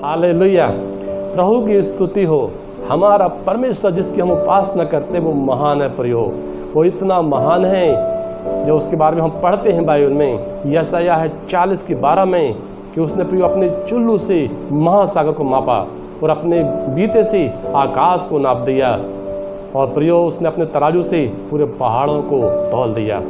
Hallelujah. प्रभु की स्तुति हो। हमारा परमेश्वर जिसकी हम उपासना करते हैं वो महान है प्रियो। वो इतना महान है जो उसके बारे में हम पढ़ते हैं बाइबल में। यशायाह है 40:12 में कि उसने प्रियो अपने चुल्लू से महासागर को मापा और अपने बीते से आकाश को नाप दिया, और प्रियो उसने अपने तराजू से पूरे पहाड़ों को तौल दिया।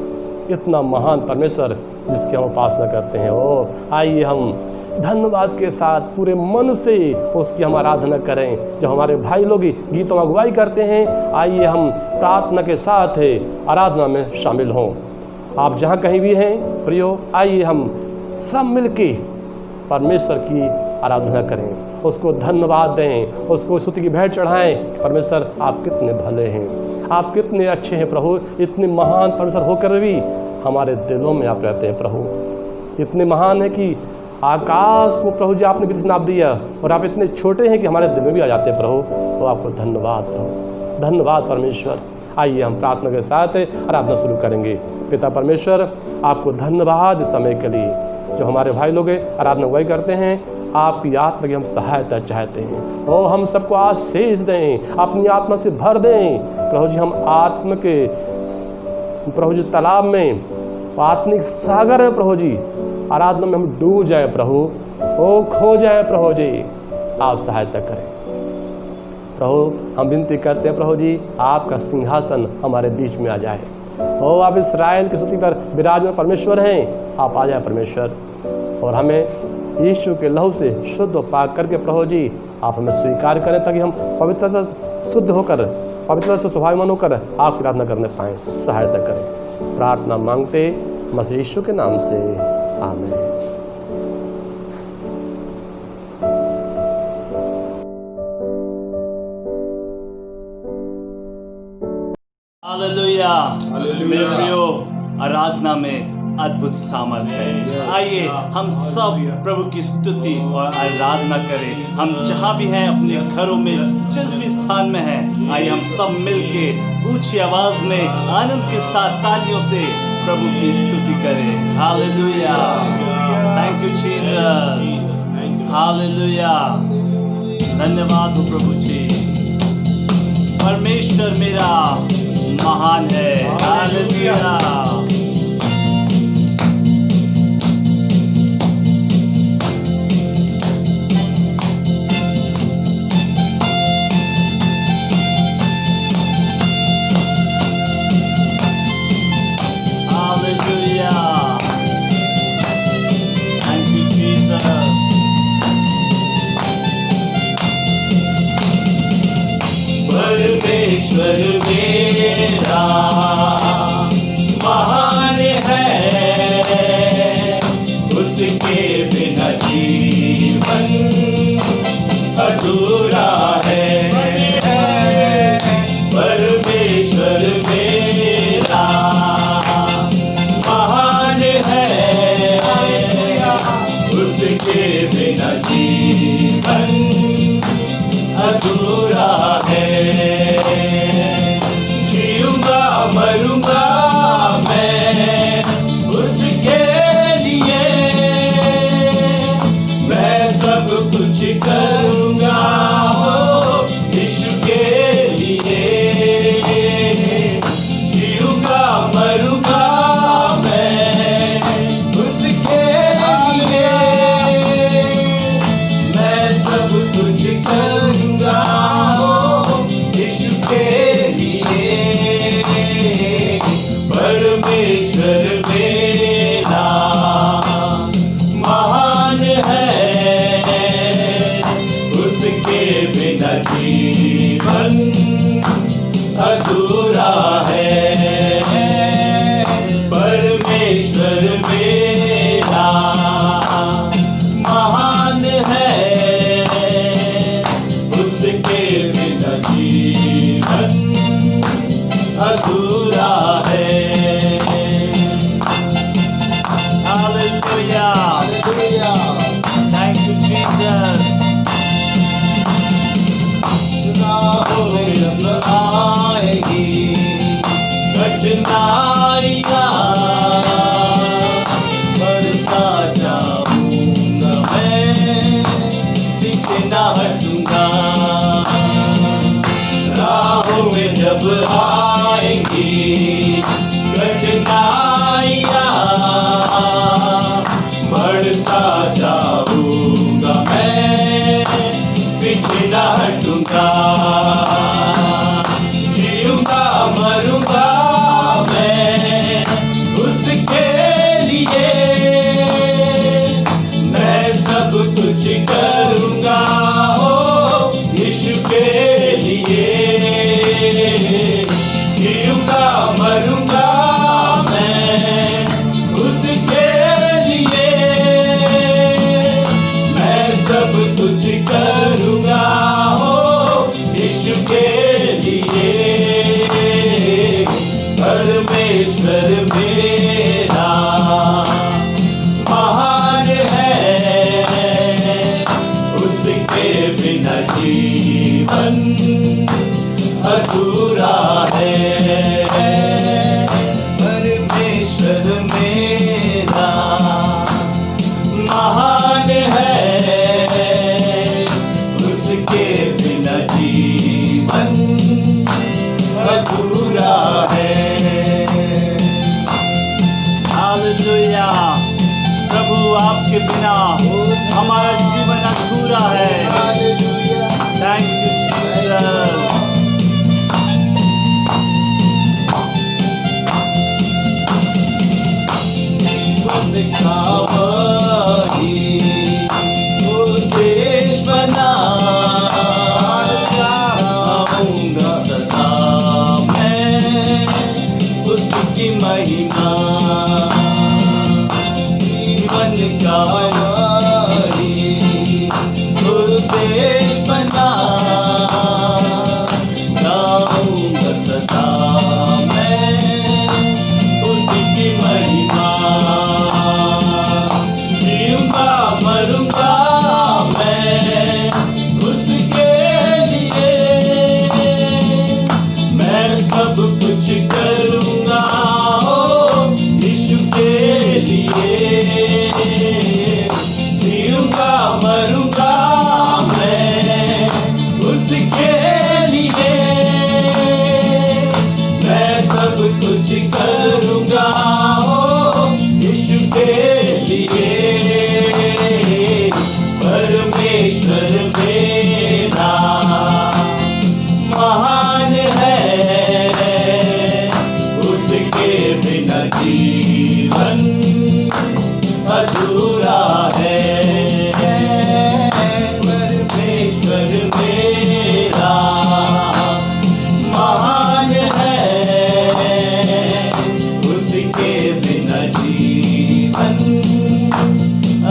इतना महान परमेश्वर जिसकी हम उपासना करते हैं। ओ आइए हम धन्यवाद के साथ पूरे मन से उसकी हम आराधना करें। जब हमारे भाई लोग गीतों में अगुवाई करते हैं, आइए हम प्रार्थना के साथ आराधना में शामिल हों। आप जहाँ कहीं भी हैं प्रियो, आइए हम सब मिलके परमेश्वर की आराधना करें, उसको धन्यवाद दें, उसको स्तुति की भेंट चढ़ाएं। परमेश्वर आप कितने भले हैं, आप कितने अच्छे हैं प्रभु। इतने महान परमेश्वर होकर भी हमारे दिलों में आप रहते हैं प्रभु। इतने महान है कि आकाश को प्रभु जी आपने किसी नाप दिया, और आप इतने छोटे हैं कि हमारे दिल में भी आ जाते हैं प्रभु। तो आपको धन्यवाद प्रभु, धन्यवाद परमेश्वर। आइए हम प्रार्थना के साथ आराधना शुरू करेंगे। पिता परमेश्वर, आपको धन्यवाद इस समय के लिए जो हमारे भाई लोग आराधना अगुवाई करते हैं। आपकी आत्मा की हम सहायता चाहते हैं। ओ हम सबको आशीष दें, अपनी आत्मा से भर दें प्रभु जी। हम आत्मा के प्रभु जी तालाब में, आत्मिक सागर है प्रभु जी, आराधना में हम डूब जाए प्रभु, ओ खो जाए प्रभु जी। आप सहायता करें प्रभु। हम विनती करते हैं प्रभु जी, आपका सिंहासन हमारे बीच में आ जाए। ओ आप इस्राएल की स्तुति पर विराजमान परमेश्वर हैं, आप आ जाए परमेश्वर, और हमें यीशु के लहू से शुद्ध पाक करके प्रभु जी आप हमें स्वीकार करें, ताकि हम पवित्रता से शुद्ध होकर, पवित्रता से स्वभावमान होकर आपकी आराधना करने पाएँ। सहायता करें, प्रार्थना मांगते मसीह यीशु के नाम से, आमीन। हालेलुया। मेरे प्रियो, आराधना में अद्भुत सामर्थ है। आइए हम सब प्रभु की स्तुति और आराधना करें। हम जहाँ भी हैं, अपने घरों में, जिस भी स्थान में हैं, आइए हम सब मिलके ऊंची आवाज में आनंद के साथ तालियों से प्रभु की स्तुति करें। Hallelujah. Thank you Jesus. Hallelujah. धन्यवाद हो प्रभु जी। परमेश्वर मेरा महान है। हालेलुया। परमेश्वर मेरा महान है, उसके बिना जीवन अधूरा है। परमेश्वर मेरा महान है, उसके बिना जीवन अधूरा है। जीऊंगा मरूंगा आपके बिना हमारा जीवन अधूरा है। Thank you Jesus. देश बना गाऊंगा सदा मैं उसकी महिमा। जीवन का देश बना गाऊंगा सदा मैं उसकी महिमा। जीऊंगा मरूंगा मैं उसके लिए, मैं सब कुछ करूंगा यीशु के लिए। जीऊंगा मरूंगा मैं उसके लिए, मैं सब कुछ करूंगा यीशु के लिए। परमेश्वर मेरा महान है, उसके बिना जीवन अधूरा है। परमेश्वर मेरा महान है, उसके बिना जीवन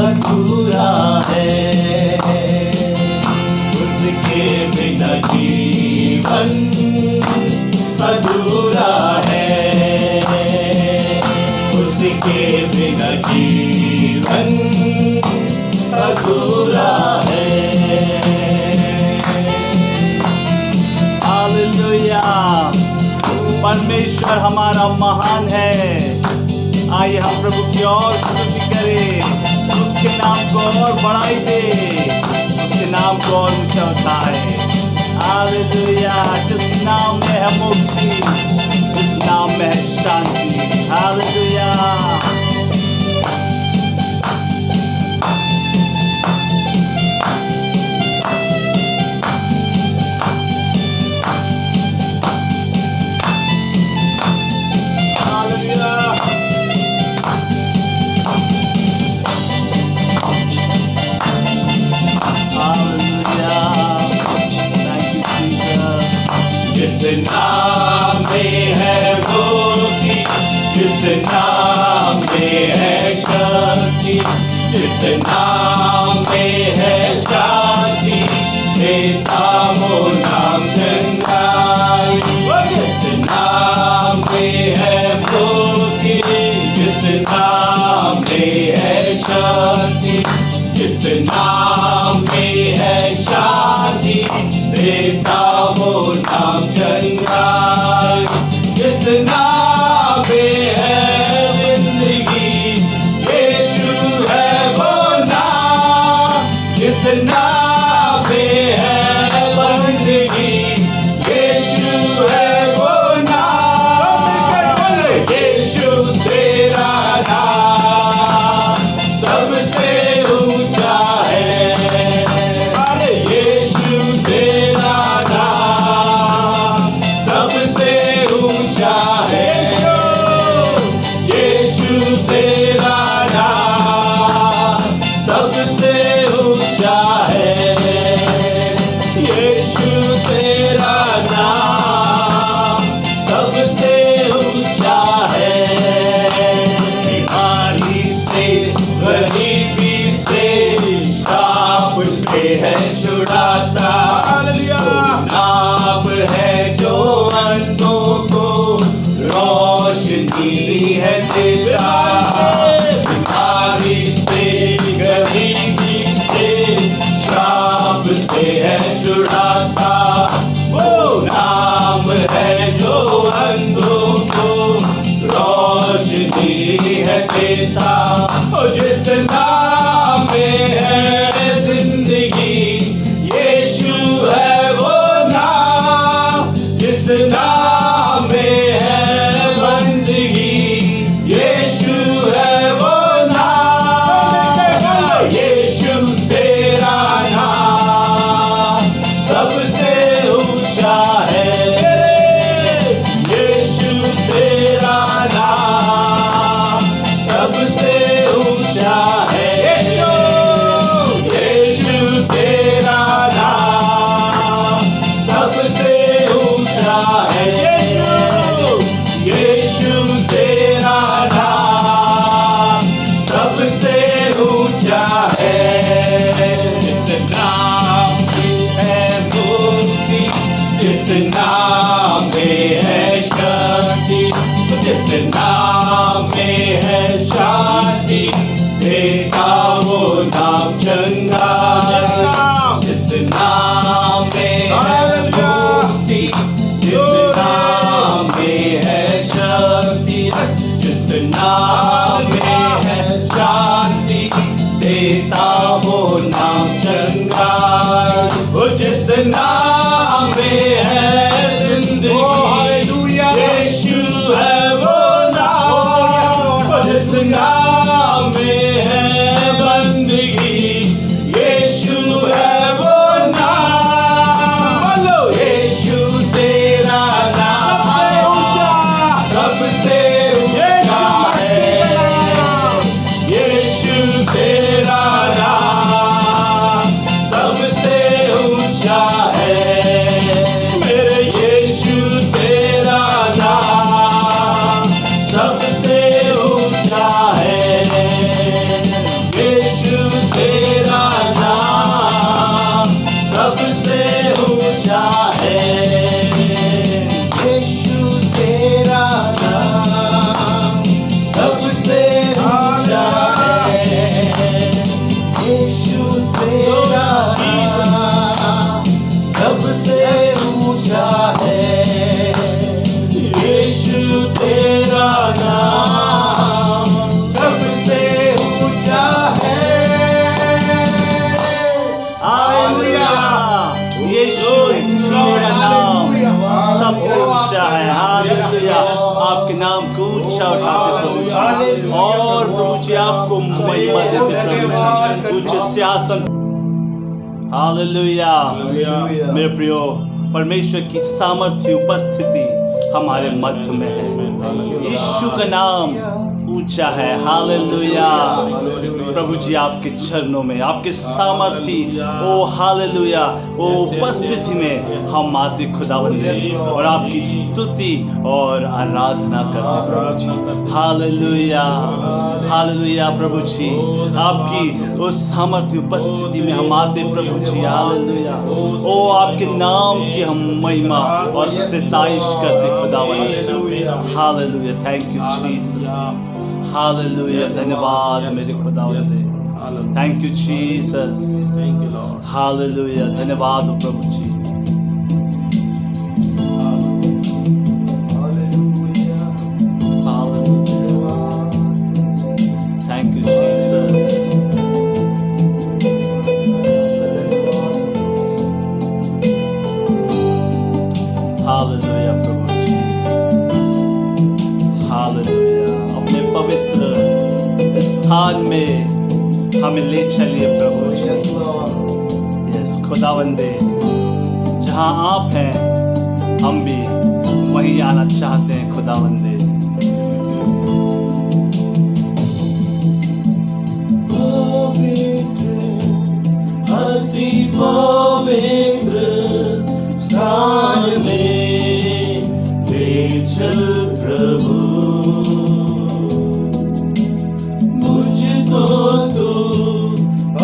अधूरा है। उसके बिना जीवन अधूरा है। उसके बिना जीवन अधूरा है। हालेलुया। परमेश्वर हमारा महान है। आइए हम प्रभु की और स्तुति करें, उसके नाम को और बढ़ाई दे, उसके नाम को और ऊंचा उठाए। हालेलुया। जिस नाम में है मुक्ति, जिस नाम में है शांति। हालेलुया। जिस नाम में है मुक्ति, जिस नाम में है शक्ति, जिस नाम में है शांति, देता वो नाम चंगाई। जिस नाम में है मुक्ति, जिस नाम में है शक्ति, जिस नाम में है शांति, देता वो नाम चंगाई। जिस नाम में है जिंदगी, यीशु है वो नाम। जिस नाम में है बंदगी, यीशु है वो नाम। यीशु तेरा नाम सबसे ऊंचा है। यीशु तेरा नाम सबसे ऊंचा है। यीशु तेरा नाम सबसे ऊंचा है। यीशु तेरा नाम सबसे ऊंचा है। बीमारी से, गरीबी से, शाप से है छुड़ाता। नाम है जो अंधों को रोशनी है देता। बीमारी से, गरीबी से, शाप से है छुड़ाता। वो नाम है जो अंधों को रोशनी है देता। जिस नाम में है जिंदगी, यीशु है वो नाम। जिस नाम में है बंदगी, यीशु है वो नाम। आपको महिमा देते प्रभु जी। उच्च सिंहासन। हालेलुया। मेरे प्रियो, परमेश्वर की सामर्थ्य उपस्थिति हमारे मध्य में है। यीशु का नाम ऊंचा है। हालेलुया। प्रभु जी आपके चरणों में, आपके सामर्थी ओ हालेलुया ओ उपस्थिति में हम आते खुदावंदे और आपकी स्तुति और आराधना करते प्रभु जी। Hallelujah hallelujah. प्रभु जी आपकी उस सामर्थ्य उपस्थिति में हम आते प्रभु जी। हालेलुया। ओ आपके नाम की हम महिमा और सिताइश करते खुदावंदे। Hallelujah. Thank you Jesus. Hallelujah. धन्यवाद मेरे खुदावंदे। Thank you Jesus. हालेलुया। धन्यवाद हो प्रभु जी। Thank you Jesus. हालेलुया प्रभु जी। हालेलुया। अपने पवित्र स्थान में हमें ले चलिए प्रभु जी। यस खुदावंदे, जहाँ आप हैं हम भी वहीं आना चाहते हैं खुदावंदे। अति पवित्र स्थान में ले चल प्रभु, मुझको तू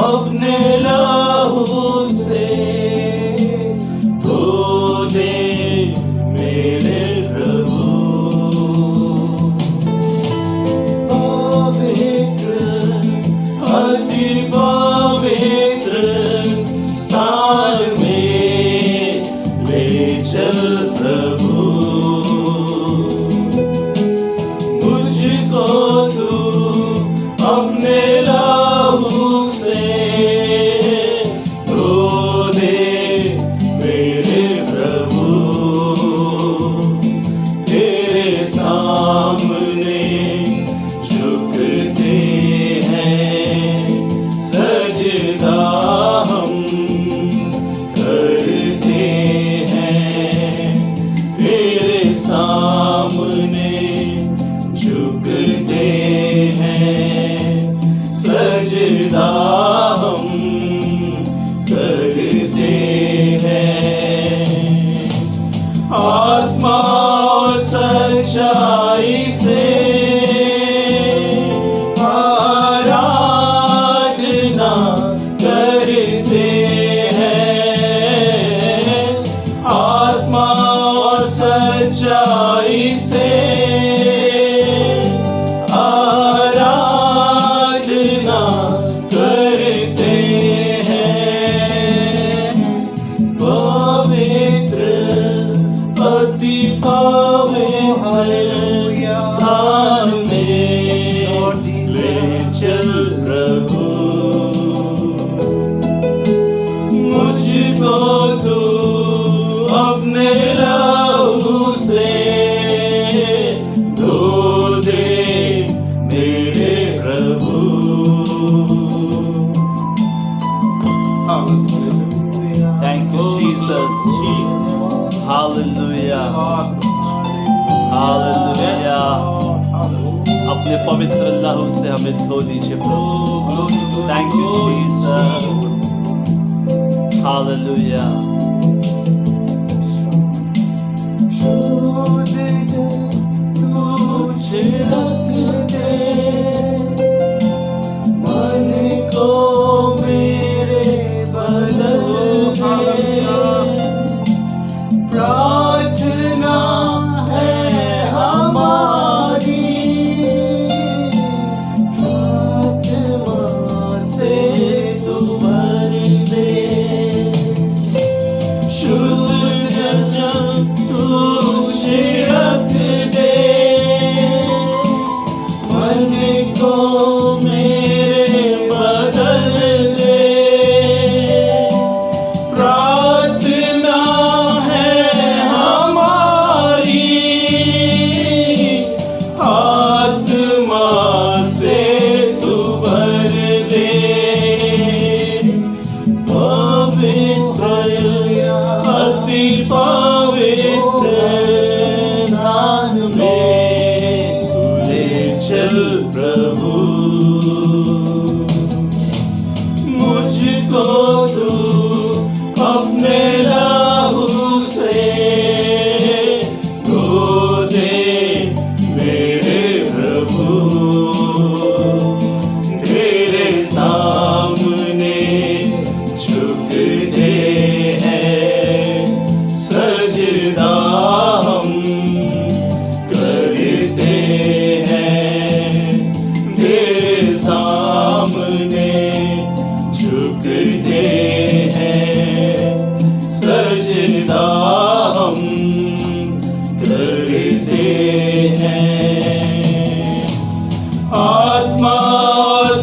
अपने लहू से धो दे मेरे प्रभु। पवित्र अति पवित्र स्थान में ले चल प्रभु, मुझको तू अपने लहू से धो दे मेरे प्रभु। तेरे सामने झुकते हैं सजदा हम करते हैं। तेरे सामने झुकते हैं सजदा हम करते हैं। आत्मा और सच्चाई से आराधना करते हैं। आत्मा और सच्चाई से करते हैं। पवित्र अति पवित्र स्थान में ले चल प्रभु, मुझको तू अपने लहू से धो दे मेरे प्रभु। Thank you, Jesus. Hallelujah. Hallelujah. अपने पवित्र लहू से हमें धो दीजिए प्रभु। Thank you, Jesus. Hallelujah. तुझे रख दे मन को मेरे प्रार्थना है हमारी, प्रार्थना से तू भर दे शुद्ध जन तुझे रख दे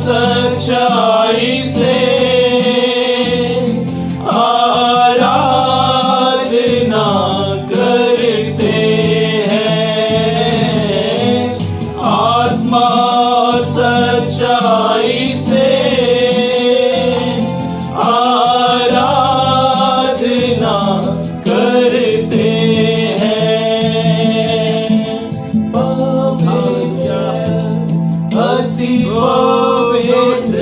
सच्चाई से आराधना करते हैं, आत्मा और सच्चाई से आराधना करते हैं। अति पवित्र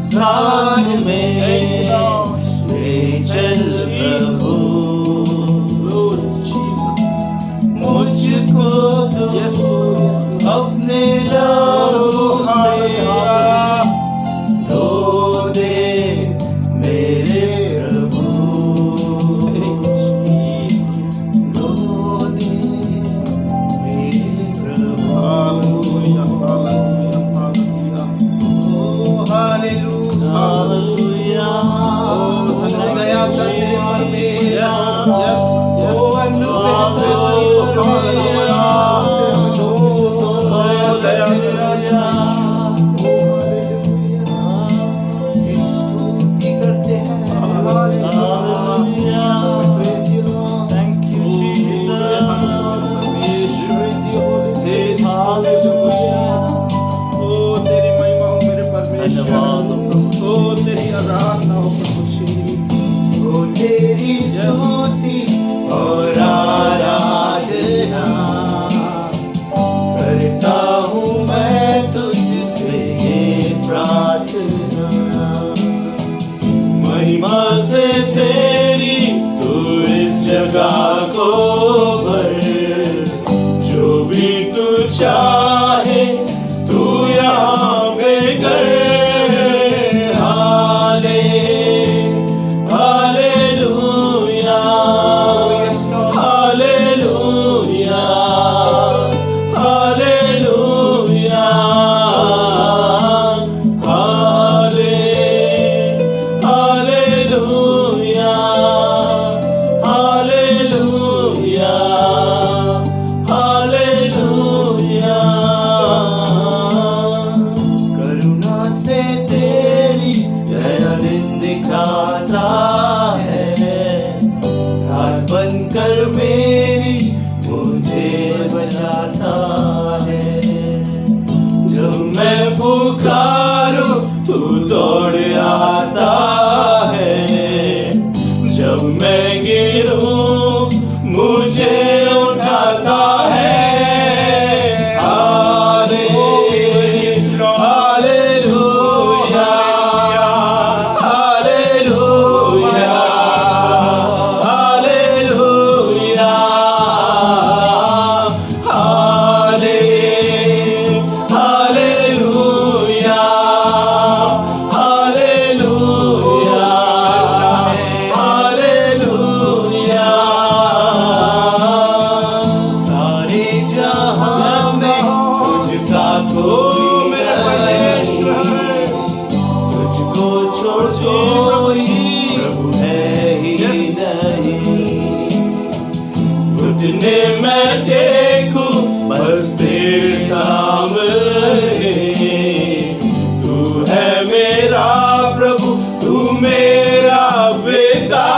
स्थान में ले चल प्रभु, मुझको तू अपने लहू से धो दे मेरे प्रभु, धो दे मेरे प्रभु। तेरी स्तुति और आराधना करता हूँ मैं तुझसे ये प्रार्थना, महिमा से तेरी तू इस जगह को भर, जो भी तू चाहे तू यहाँ पे कर। बनकर मेरी मुझे बचाता है, जब मैं पुकारूं तू दौड़ आता है, जब मैं गिरूं मुझे उठाता है। घुटने मैं देखूं बस तेरे सामने, तू है मेरा प्रभु, तू मेरा पिता।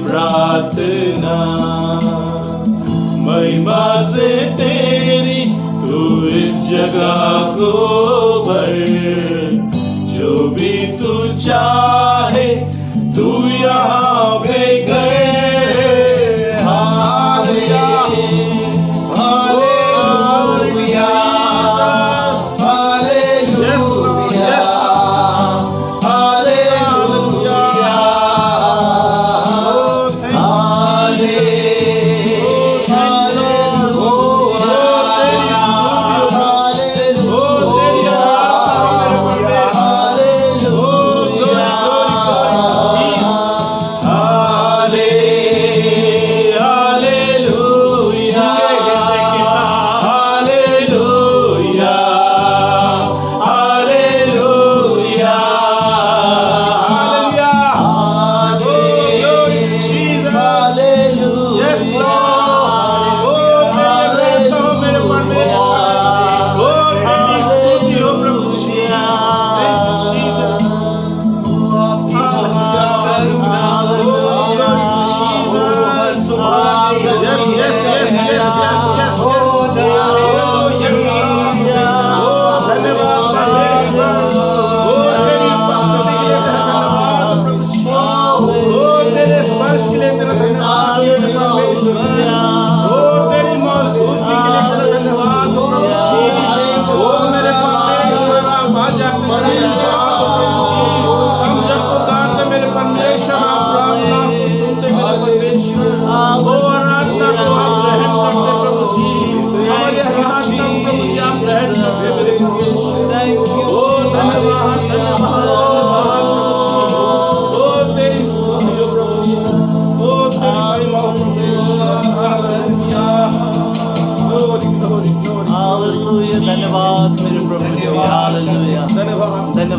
प्रार्थना महिमा से तेरी तू इस जगह को भर, जो भी तू चाहे तू यहाँ पे कर।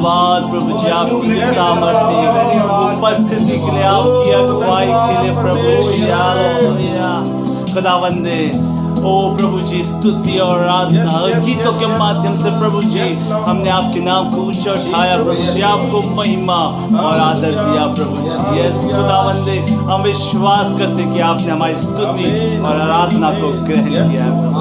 धन्यवाद प्रभु जी आपकी सामर्थ्य उपस्थिति के लिए, आपकी अगुवाई के लिए प्रभु। हालेलुया खुदावंदे, ओ प्रभु जी स्तुति और आराधना गीतों के माध्यम से प्रभु जी हमने आपके नाम को ऊंचा उठाया प्रभु जी, आपको महिमा और आदर दिया प्रभु जी। यस खुदावंदे, हम विश्वास करते कि आपने हमारी स्तुति और आराधना को ग्रहण किया है प्रभु।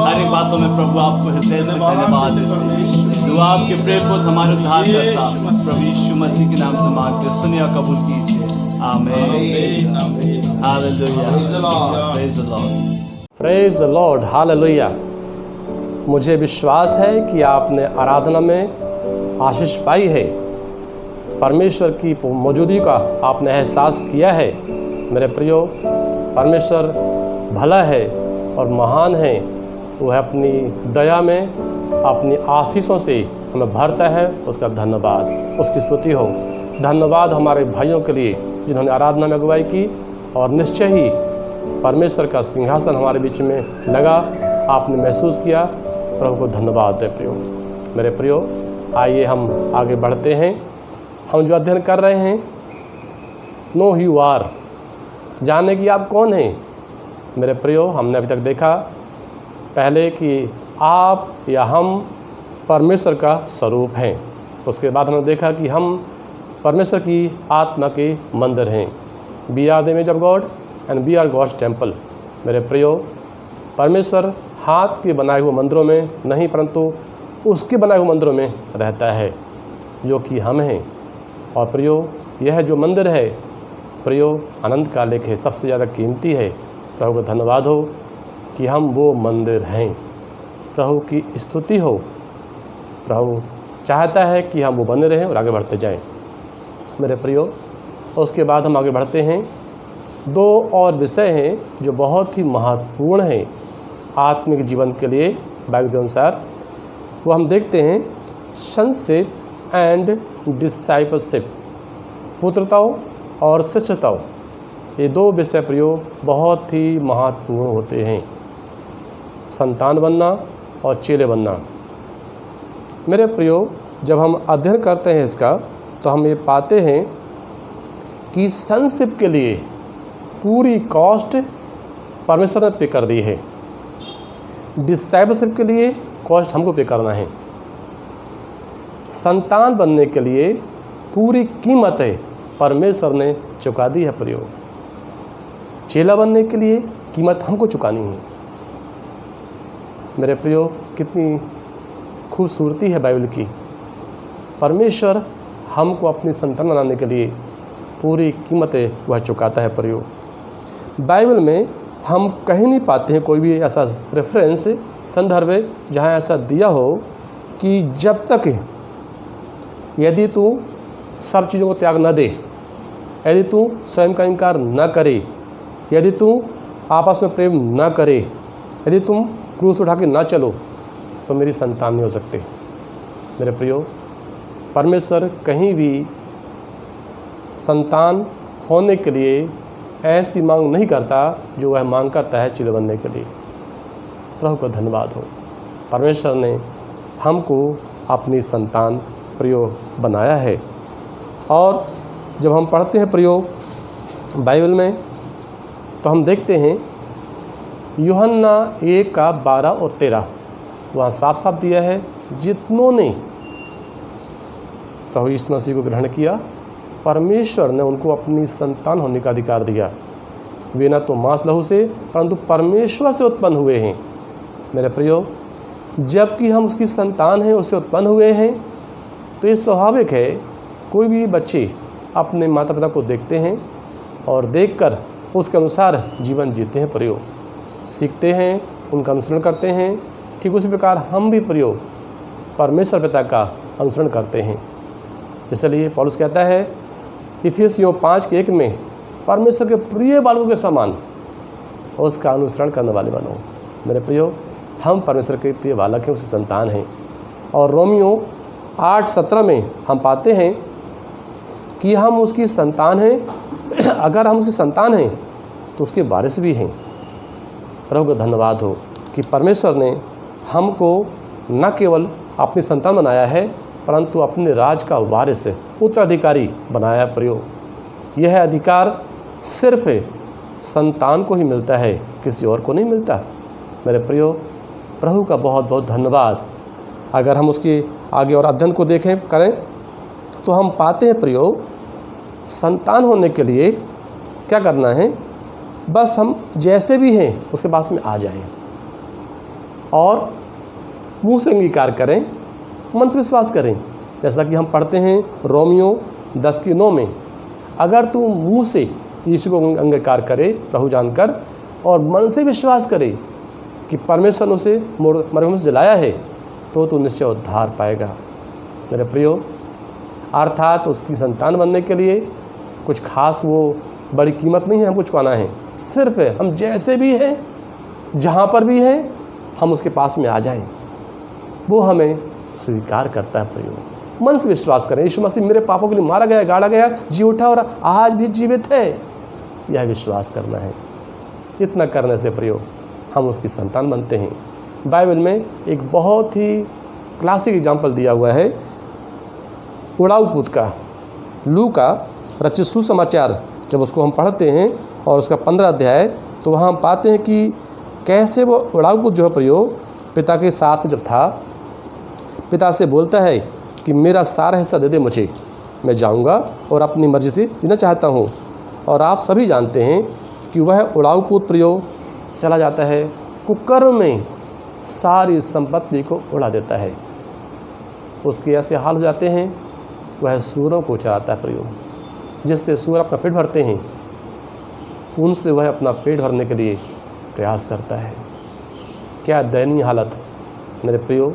हर एक बातों में प्रभु आपको हृदय से धन्यवाद देते हैं। दुआ आपके प्रेम को हमारे उद्धार करता प्रभु यीशु मसीह के नाम से मांगते, सुनिए और कबूल कीजिए। आमीन। Hallelujah. Praise the Lord. Praise the Lord. Hallelujah. मुझे विश्वास है कि आपने आराधना में आशीष पाई है, परमेश्वर की मौजूदगी का आपने एहसास किया है। मेरे प्रियो, परमेश्वर भला है और महान है। वह अपनी दया में, अपनी आशीषों से हमें भरता है। उसका धन्यवाद, उसकी स्तुति हो। धन्यवाद हमारे भाइयों के लिए जिन्होंने आराधना में अगुवाई की, और निश्चय ही परमेश्वर का सिंहासन हमारे बीच में लगा, आपने महसूस किया। प्रभु को धन्यवाद दे प्रियो। मेरे प्रियो, आइए हम आगे बढ़ते हैं। हम जो अध्ययन कर रहे हैं, नो यू आर, जानने की आप कौन हैं। मेरे प्रियो, हमने अभी तक देखा पहले कि आप या हम परमेश्वर का स्वरूप हैं। उसके बाद हमने देखा कि हम परमेश्वर की आत्मा के मंदिर हैं। We are the image of God and we are God's temple. मेरे प्रियो, परमेश्वर हाथ के बनाए हुए मंदिरों में नहीं, परंतु उसके बनाए हुए मंदिरों में रहता है, जो कि हम हैं। और प्रियो, यह जो मंदिर है प्रियो, आनंद का लेख है, सबसे ज़्यादा कीमती है। प्रभु को धन्यवाद हो कि हम वो मंदिर हैं। प्रभु की स्तुति हो। प्रभु चाहता है कि हम वो बने रहें और आगे बढ़ते जाएं। मेरे प्रियो, उसके बाद हम आगे बढ़ते हैं। दो और विषय हैं जो बहुत ही महत्वपूर्ण हैं आत्मिक जीवन के लिए बाइबल के अनुसार। वो हम देखते हैं, संशिप एंड डिसाइपलशिप, पुत्रताओं और शिष्यताओं। ये दो विषय प्रियो बहुत ही महत्वपूर्ण होते हैं, संतान बनना और चेले बनना। मेरे प्रियो, जब हम अध्ययन करते हैं इसका, तो हम ये पाते हैं कि संशिप के लिए पूरी कॉस्ट परमेश्वर ने पे कर दी है। डिसाइपलशिप के लिए कॉस्ट हमको पे करना है। संतान बनने के लिए पूरी कीमत है परमेश्वर ने चुका दी है प्रियो। चेला बनने के लिए कीमत हमको चुकानी है। मेरे प्रियो, कितनी खूबसूरती है बाइबल की। परमेश्वर हमको अपनी संतान बनाने के लिए पूरी कीमतें वह चुकाता है प्रियो। बाइबल में हम कहीं नहीं पाते हैं कोई भी ऐसा रेफरेंस, संदर्भ जहाँ ऐसा दिया हो कि जब तक यदि तू सब चीज़ों को त्याग न दे, यदि तू स्वयं का इनकार न करे, यदि तू आपस में प्रेम न करे, यदि तुम क्रूस उठा के ना चलो, तो मेरी संतान नहीं हो सकते। मेरे प्रियो, परमेश्वर कहीं भी संतान होने के लिए ऐसी मांग नहीं करता जो वह मांग करता है चेले बनने के लिए। प्रभु का धन्यवाद हो। परमेश्वर ने हमको अपनी संतान प्रियो बनाया है। और जब हम पढ़ते हैं प्रियो बाइबल में, तो हम देखते हैं यूहन्ना 1:12 और 13, वहाँ साफ साफ दिया है, जितनों ने प्रभु यीशु मसीह को ग्रहण किया, परमेश्वर ने उनको अपनी संतान होने का अधिकार दिया। वे न तो मांस लहू से परंतु परमेश्वर से उत्पन्न हुए हैं। मेरे प्रियो, जबकि हम उसकी संतान हैं, उससे उत्पन्न हुए हैं, तो ये स्वाभाविक है। कोई भी बच्चे अपने माता पिता को देखते हैं और देखकर उसके अनुसार जीवन जीते हैं प्रियो, सीखते हैं, उनका अनुसरण करते हैं। ठीक उसी प्रकार हम भी प्रियो परमेश्वर पिता का अनुसरण करते हैं। इसलिए पौलुस कहता है इफिसियों 5:1 में, परमेश्वर के प्रिय बालकों के समान उसका अनुसरण करने वाले बनो। मेरे प्रियो, हम परमेश्वर के प्रिय बालक हैं, उसकी संतान हैं। और रोमियो 8:17 में हम पाते हैं कि हम उसकी संतान हैं। अगर हम उसकी संतान हैं तो उसके वारिस भी हैं। प्रभु का धन्यवाद हो कि परमेश्वर ने हमको न केवल अपनी संतान बनाया है, परंतु अपने राज का वारिस, उत्तराधिकारी बनाया प्रयोग। यह अधिकार सिर्फ संतान को ही मिलता है, किसी और को नहीं मिलता। मेरे प्रियो, प्रभु का बहुत बहुत धन्यवाद। अगर हम उसके आगे और अध्ययन को देखें करें तो हम पाते हैं प्रियो, संतान होने के लिए क्या करना है, बस हम जैसे भी हैं उसके पास में आ जाएं और मुंह से अंगीकार करें, मन से विश्वास करें। जैसा कि हम पढ़ते हैं रोमियो 10:9 में, अगर तू मुंह से यीशु को अंगीकार करे प्रभु जानकर और मन से विश्वास करे कि परमेश्वर ने उसे मरे हुए से जलाया है, तो तू निश्चय उद्धार पाएगा। मेरे प्रियो, अर्थात उसकी संतान बनने के लिए कुछ खास वो बड़ी कीमत नहीं है हमको चुकाना है, सिर्फ हम जैसे भी हैं, जहाँ पर भी हैं, हम उसके पास में आ जाएं। वो हमें स्वीकार करता है प्रियो। मन से विश्वास करें, यीशु मसीह मेरे पापों के लिए मारा गया, गाड़ा गया, जी उठा और आज भी जीवित है, यह विश्वास करना है। इतना करने से प्रियो हम उसकी संतान बनते हैं। बाइबल में एक बहुत ही क्लासिक एग्जाम्पल दिया हुआ है उड़ाऊ पूत का। लू का रचित सुसमाचार जब उसको हम पढ़ते हैं और उसका 15 अध्याय, तो वहाँ हम पाते हैं कि कैसे वो उड़ाऊ पूत जो है प्रियो पिता के साथ में जब था, पिता से बोलता है कि मेरा सारा हिस्सा दे दे मुझे, मैं जाऊंगा और अपनी मर्जी से जीना चाहता हूँ। और आप सभी जानते हैं कि वह उड़ाऊ पूत प्रियो चला जाता है, कुकर्म में सारी संपत्ति को उड़ा देता है। उसके ऐसे हाल हो जाते हैं, वह सूअरों को चराता है प्रियो, जिससे सूअर अपना पेट भरते हैं, उनसे वह अपना पेट भरने के लिए प्रयास करता है। क्या दयनीय हालत मेरे प्रियो।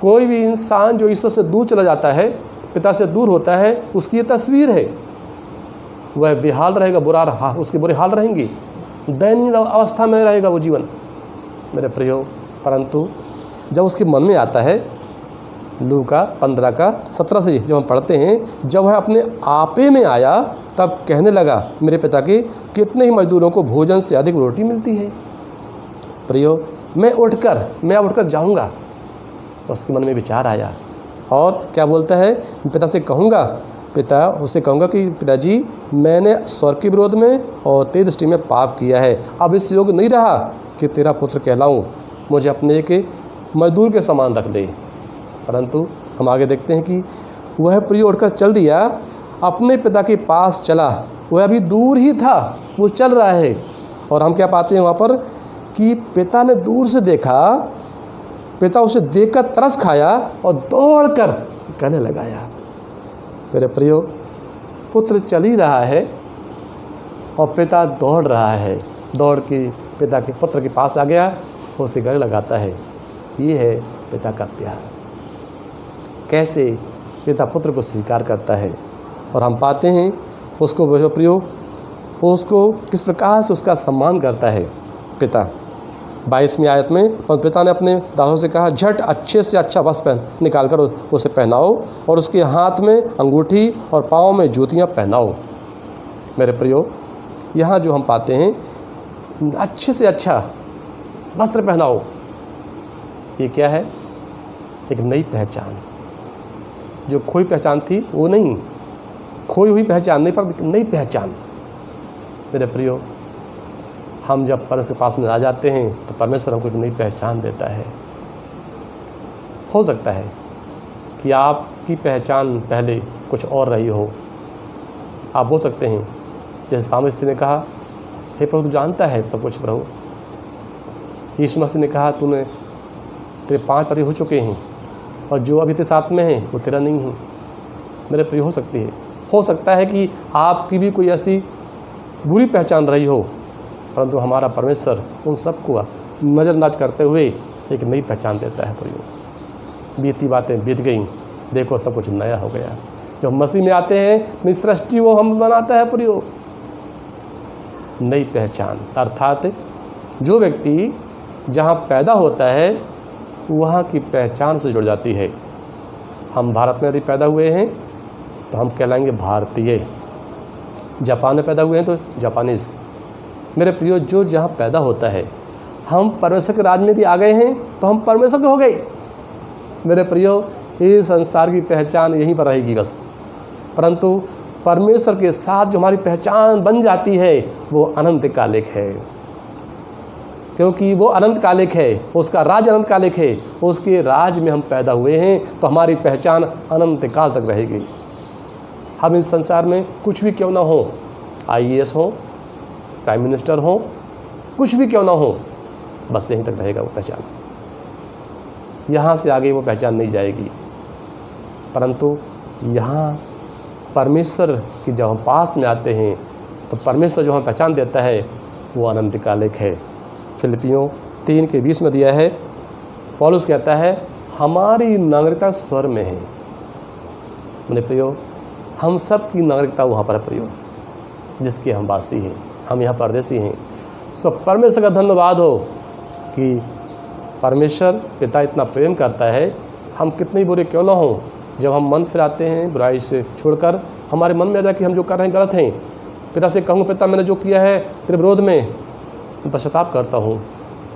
कोई भी इंसान जो ईश्वर से दूर चला जाता है, पिता से दूर होता है, उसकी ये तस्वीर है। वह बेहाल रहेगा, उसके बुरे हाल रहेंगी, दयनीय अवस्था में रहेगा वो जीवन मेरे प्रियो। परंतु जब उसके मन में आता है, लूका 15:17 से जब हम पढ़ते हैं, जब वह अपने आपे में आया तब कहने लगा, मेरे पिता के कितने ही मजदूरों को भोजन से अधिक रोटी मिलती है। प्रियो, मैं अब उठकर जाऊंगा। उसके मन में विचार आया और क्या बोलता है, पिता से कहूँगा, उससे कहूँगा कि पिताजी, मैंने स्वर्ग के विरोध में और तेरी दृष्टि में पाप किया है, अब इस योग्य नहीं रहा कि तेरा पुत्र कहलाऊँ, मुझे अपने एक मजदूर के समान रख दे। परंतु हम आगे देखते हैं कि वह प्रिय उठकर चल दिया, अपने पिता के पास चला। वह अभी दूर ही था, वो चल रहा है। और हम क्या पाते हैं वहाँ पर कि पिता ने दूर से देखा, पिता उसे देखकर तरस खाया और दौड़कर गले लगाया। मेरे प्रियो, पुत्र चल ही रहा है और पिता दौड़ रहा है, दौड़ के पिता के पुत्र के पास आ गया, उसे गले लगाता है। ये है पिता का प्यार, कैसे पिता पुत्र को स्वीकार करता है। और हम पाते हैं उसको प्रियो, उसको किस प्रकार से उसका सम्मान करता है पिता। 22वीं आयत में पिता ने अपने दासों से कहा, झट अच्छे से अच्छा वस्त्र निकाल कर उसे पहनाओ और उसके हाथ में अंगूठी और पाँव में जूतियाँ पहनाओ। मेरे प्रियो, यहाँ जो हम पाते हैं, अच्छे से अच्छा वस्त्र पहनाओ, ये क्या है? एक नई पहचान। जो खोई पहचान थी वो नहीं, खोई हुई पहचान नहीं, पर नई पहचान। मेरे प्रियो, हम जब परमेश्वर के पास में आ जाते हैं तो परमेश्वर हमको एक नई पहचान देता है। हो सकता है कि आपकी पहचान पहले कुछ और रही हो। आप बोल सकते हैं जैसे सामरी स्त्री ने कहा, हे प्रभु तू जानता है सब कुछ। प्रभु यीशु मसीह ने कहा, तेरे 5 पति हो चुके हैं और जो अभी तेरे साथ में हैं वो तेरा नहीं है। मेरे प्रिय, हो सकता है कि आपकी भी कोई ऐसी बुरी पहचान रही हो, परंतु हमारा परमेश्वर उन सबको नज़रअंदाज करते हुए एक नई पहचान देता है। प्रियो, बीती बातें बीत गई, देखो सब कुछ नया हो गया। जब मसीह में आते हैं नई सृष्टि वो हम बनाता है। प्रियो, नई पहचान अर्थात जो व्यक्ति जहाँ पैदा होता है वहाँ की पहचान से जुड़ जाती है। हम भारत में यदि पैदा हुए हैं तो हम कहलाएंगे भारतीय, जापान में पैदा हुए हैं तो जापानीज़। मेरे प्रियो, जो जहाँ पैदा होता है, हम परमेश्वर के राज में यदि आ गए हैं तो हम परमेश्वर के हो गए। मेरे प्रियो, इस संसार की पहचान यहीं पर रहेगी बस। परंतु परमेश्वर के साथ जो हमारी पहचान बन जाती है वो अनंत कालिक है, क्योंकि वो अनंत कालिक है, उसका राज अनंत कालिक है, उसके राज में हम पैदा हुए हैं तो हमारी पहचान अनंत काल तक रहेगी। हम इस संसार में कुछ भी क्यों ना हो, IAS हो, प्राइम मिनिस्टर हो, कुछ भी क्यों ना हो, बस यहीं तक रहेगा वो पहचान, यहाँ से आगे वो पहचान नहीं जाएगी। परंतु यहाँ परमेश्वर की जब हम पास में आते हैं तो परमेश्वर जो हमें पहचान देता है वो अनंत कालिक है। फिलिपियों 3:20 में दिया है, पौलुस कहता है हमारी नागरिकता स्वर्ग में है। मेरे प्रियो, हम सब की नागरिकता वहाँ पर है प्रियो, जिसके हम वासी हैं, हम यहाँ परदेसी हैं। सो परमेश्वर का धन्यवाद हो कि परमेश्वर पिता इतना प्रेम करता है, हम कितने बुरे क्यों ना हों, जब हम मन फिराते हैं बुराई से छोड़कर, हमारे मन में आ जाए कि हम जो कर रहे हैं गलत हैं, पिता से कहूँ पिता मैंने जो किया है तेरे विरोध में पश्चाताप करता हूँ।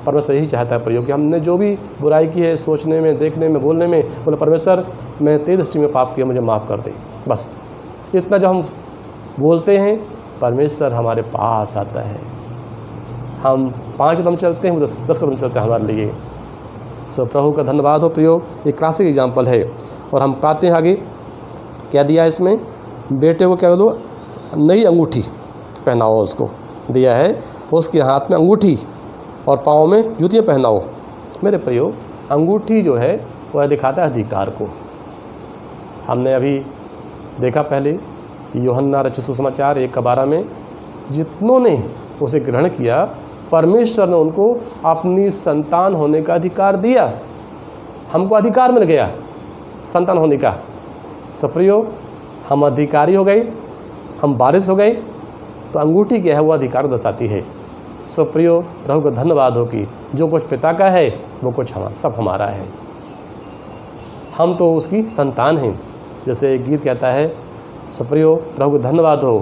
परमेश्वर यही चाहता है प्रयोग कि हमने जो भी बुराई की है, सोचने में, देखने में, बोलने में, बोले परमेश्वर मैं तेरी दृष्टि में पाप किया, मुझे माफ़ कर दे। बस इतना जब हम बोलते हैं परमेश्वर हमारे पास आता है। हम 5 कदम चलते हैं, 10 कदम चलते हैं हमारे लिए। सो प्रभु का धन्यवाद हो प्रियो, ये क्लासिक एग्जाम्पल है। और हम पाते हैं आगे क्या दिया है इसमें, बेटे को क्या दो, नई अंगूठी पहनाओ, उसको दिया है, उसके हाथ में अंगूठी और पाँव में जूतियाँ पहनाओ। मेरे प्रियो, अंगूठी जो है वह दिखाता है अधिकार को। हमने अभी देखा पहले यूहन्ना रचित सुसमाचार 1:12 में, जितनों ने उसे ग्रहण किया परमेश्वर ने उनको अपनी संतान होने का अधिकार दिया। हमको अधिकार मिल गया संतान होने का। सप्रियो, हम अधिकारी हो गए, हम वारिस हो गए, तो अंगूठी क्या है वो अधिकार दर्शाती है। सो प्रियो, प्रभु का धन्यवाद हो कि जो कुछ पिता का है वो कुछ सब हमारा है। हम तो उसकी संतान हैं, जैसे एक गीत कहता है। सो प्रियो, प्रभु का धन्यवाद हो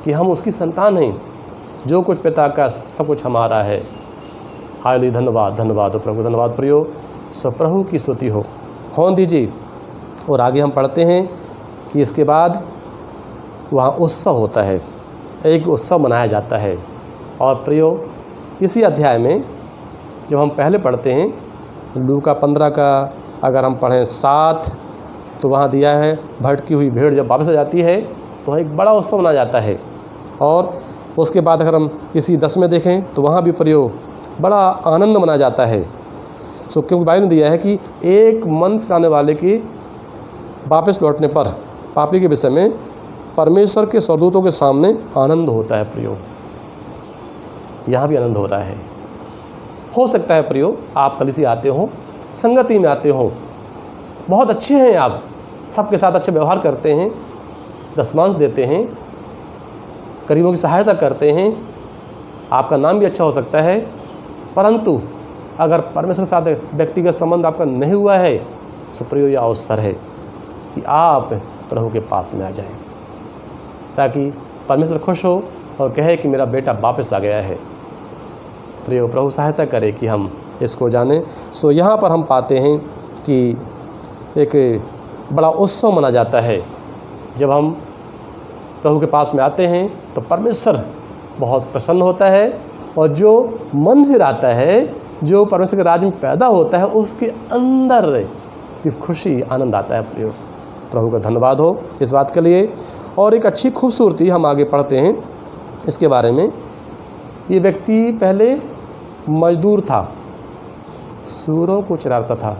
कि हम उसकी संतान हैं, जो कुछ पिता का सब कुछ हमारा है। हालेलुया, धन्यवाद धन्यवाद हो प्रभु, धन्यवाद प्रियो। सो प्रभु की स्तुति हो, होने दीजिए। और आगे हम पढ़ते हैं कि इसके बाद वहाँ उत्सव होता है, एक उत्सव मनाया जाता है। और प्रियो, इसी अध्याय में जब हम पहले पढ़ते हैं लूका 15 का अगर हम पढ़ें 7, तो वहाँ दिया है भटकी हुई भेड़ जब वापस आ जाती है तो एक बड़ा उत्सव मनाया जाता है। और उसके बाद अगर हम इसी 10 में देखें तो वहाँ भी प्रियो बड़ा आनंद मनाया जाता है। सो क्योंकि बाइबल ने दिया है कि एक मन फिराने वाले के वापस लौटने पर पापी के विषय में परमेश्वर के स्वर्गदूतों के सामने आनंद होता है प्रियो। यहाँ भी आनंद हो रहा है। हो सकता है प्रियो आप कलीसिया आते हो, संगति में आते हो, बहुत अच्छे हैं आप, सबके साथ अच्छे व्यवहार करते हैं, दशमांश देते हैं, गरीबों की सहायता करते हैं, आपका नाम भी अच्छा हो सकता है। परंतु अगर परमेश्वर के साथ व्यक्तिगत संबंध आपका नहीं हुआ है तो प्रियो यह अवसर है कि आप प्रभु के पास में आ जाएं, ताकि परमेश्वर खुश हो और कहे कि मेरा बेटा वापस आ गया है। प्रियो, प्रभु सहायता करे कि हम इसको जानें। सो यहाँ पर हम पाते हैं कि एक बड़ा उत्सव मना जाता है। जब हम प्रभु के पास में आते हैं तो परमेश्वर बहुत प्रसन्न होता है, और जो मन फिर आता है, जो परमेश्वर के राज्य में पैदा होता है, उसके अंदर भी खुशी आनंद आता है। प्रियो, प्रभु का धन्यवाद हो इस बात के लिए। और एक अच्छी खूबसूरती हम आगे पढ़ते हैं इसके बारे में। ये व्यक्ति पहले मजदूर था, सूरों को चराता था,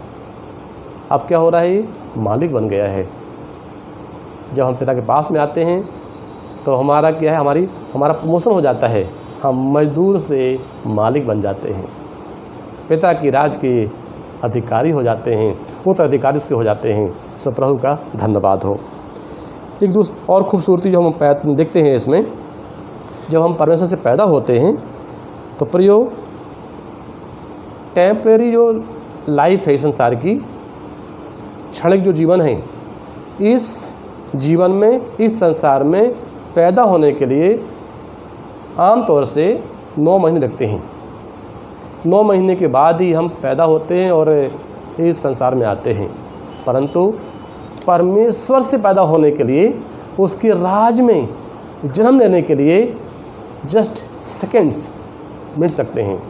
अब क्या हो रहा है, मालिक बन गया है। जब हम पिता के पास में आते हैं तो हमारा क्या है, हमारा प्रमोशन हो जाता है, हम मजदूर से मालिक बन जाते हैं, पिता की राज के अधिकारी हो जाते हैं, उत्तराधिकारी उसके हो जाते हैं। सब प्रभु का धन्यवाद हो। एक दूसरी और खूबसूरती जो हम देखते हैं इसमें, जब हम परमेश्वर से पैदा होते हैं तो प्रियो टेम्परेरी जो लाइफ है संसार की, क्षणिक जो जीवन है, इस जीवन में, इस संसार में पैदा होने के लिए आम तौर से 9 महीने लगते हैं। 9 महीने के बाद ही हम पैदा होते हैं और इस संसार में आते हैं। परंतु परमेश्वर से पैदा होने के लिए, उसके राज में जन्म लेने के लिए जस्ट सेकंड्स, मिनट्स लगते हैं।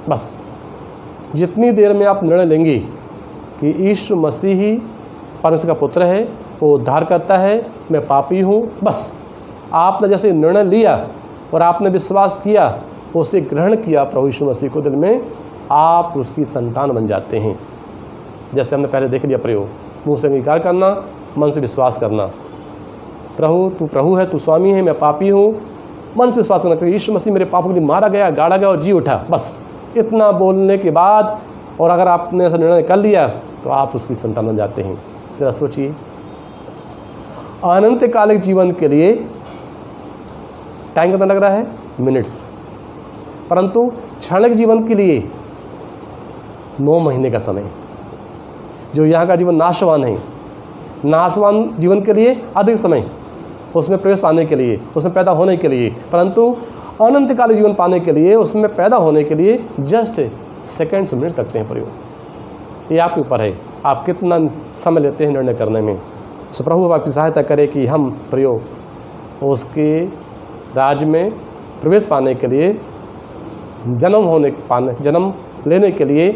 बस जितनी देर में आप निर्णय लेंगे कि यीशु मसीह ही परमेश्वर का पुत्र है, वो उद्धार करता है, मैं पापी हूँ, बस आपने जैसे निर्णय लिया और आपने विश्वास किया, उसे ग्रहण किया प्रभु यीशु मसीह को दिल में, आप उसकी संतान बन जाते हैं। जैसे हमने पहले देख लिया प्रयोग, मुँह से अंगीकार करना, मन से विश्वास करना, प्रभु तू प्रभु है, तू स्वामी है, मैं पापी हूँ, मन से विश्वास करना कि यीशु मसीह मेरे पापों के लिए मारा गया, गाड़ा गया और जी उठा। बस इतना बोलने के बाद, और अगर आपने ऐसा निर्णय कर लिया तो आप उसकी संतान बन जाते हैं। जरा सोचिए, अनंतकालिक जीवन के लिए टाइम कितना लग रहा है? मिनट्स। परंतु क्षणिक जीवन के लिए 9 महीने का समय। जो यहाँ का जीवन नाशवान है, नाशवान जीवन के लिए अधिक समय, उसमें प्रवेश पाने के लिए, उसमें पैदा होने के लिए, परंतु अनंतकालिक जीवन पाने के लिए, उसमें पैदा होने के लिए जस्ट सेकेंड्स, मिनट्स लगते हैं प्रयोग। ये आपके ऊपर है, आप कितना समय लेते हैं निर्णय करने में। सो प्रभु आपकी सहायता करे कि हम प्रयोग उसके राज में प्रवेश पाने के लिए, जन्म लेने के लिए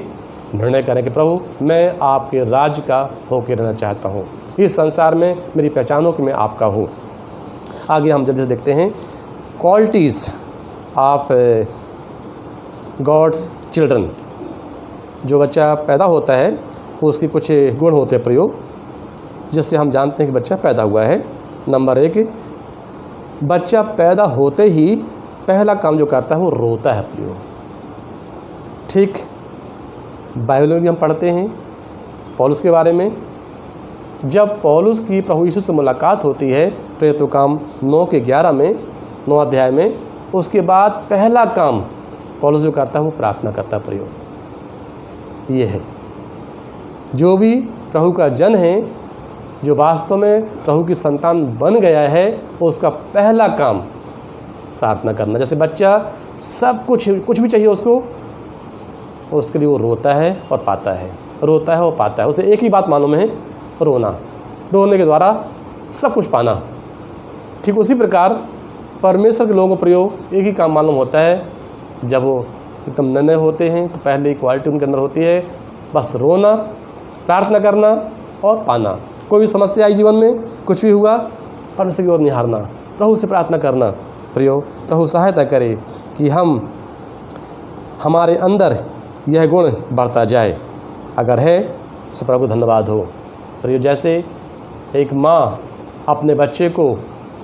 निर्णय करें कि प्रभु मैं आपके राज का होकर रहना चाहता हूँ, इस संसार में मेरी पहचान हो कि मैं आपका हूँ। आगे हम जल्दी से देखते हैं क्वालिटीज़ ऑफ गॉड्स चिल्ड्रन। जो बच्चा पैदा होता है उसकी कुछ गुण होते हैं प्रयोग, जिससे हम जानते हैं कि बच्चा पैदा हुआ है। नंबर 1, बच्चा पैदा होते ही पहला काम जो करता है वो रोता है प्रयोग। ठीक बाइबल में भी हम पढ़ते हैं पौलुस के बारे में। जब पौलुस की प्रभु यीशु से मुलाकात होती है प्रेरितों काम 9:11 में, 9 अध्याय में, उसके बाद पहला काम पौलुस जो करता है वो प्रार्थना करता है प्रयोग। ये है जो भी प्रभु का जन है, जो वास्तव में प्रभु की संतान बन गया है, उसका पहला काम प्रार्थना करना। जैसे बच्चा सब कुछ भी चाहिए उसको, उसके लिए वो रोता है और पाता है, रोता है और पाता है। उसे एक ही बात मालूम है, रोना, रोने के द्वारा सब कुछ पाना। ठीक उसी प्रकार परमेश्वर के लोगों को प्रयोग एक ही काम मालूम होता है। जब वो एकदम नन्हे होते हैं तो पहले क्वालिटी उनके अंदर होती है बस रोना, प्रार्थना करना और पाना। कोई भी समस्या आई जीवन में, कुछ भी हुआ, परमेश्वर की ओर निहारना, प्रभु से प्रार्थना करना। प्रयोग प्रभु सहायता करे कि हमारे अंदर यह गुण बढ़ता जाए। अगर है तो प्रभु धन्यवाद हो। प्रयोग जैसे एक माँ अपने बच्चे को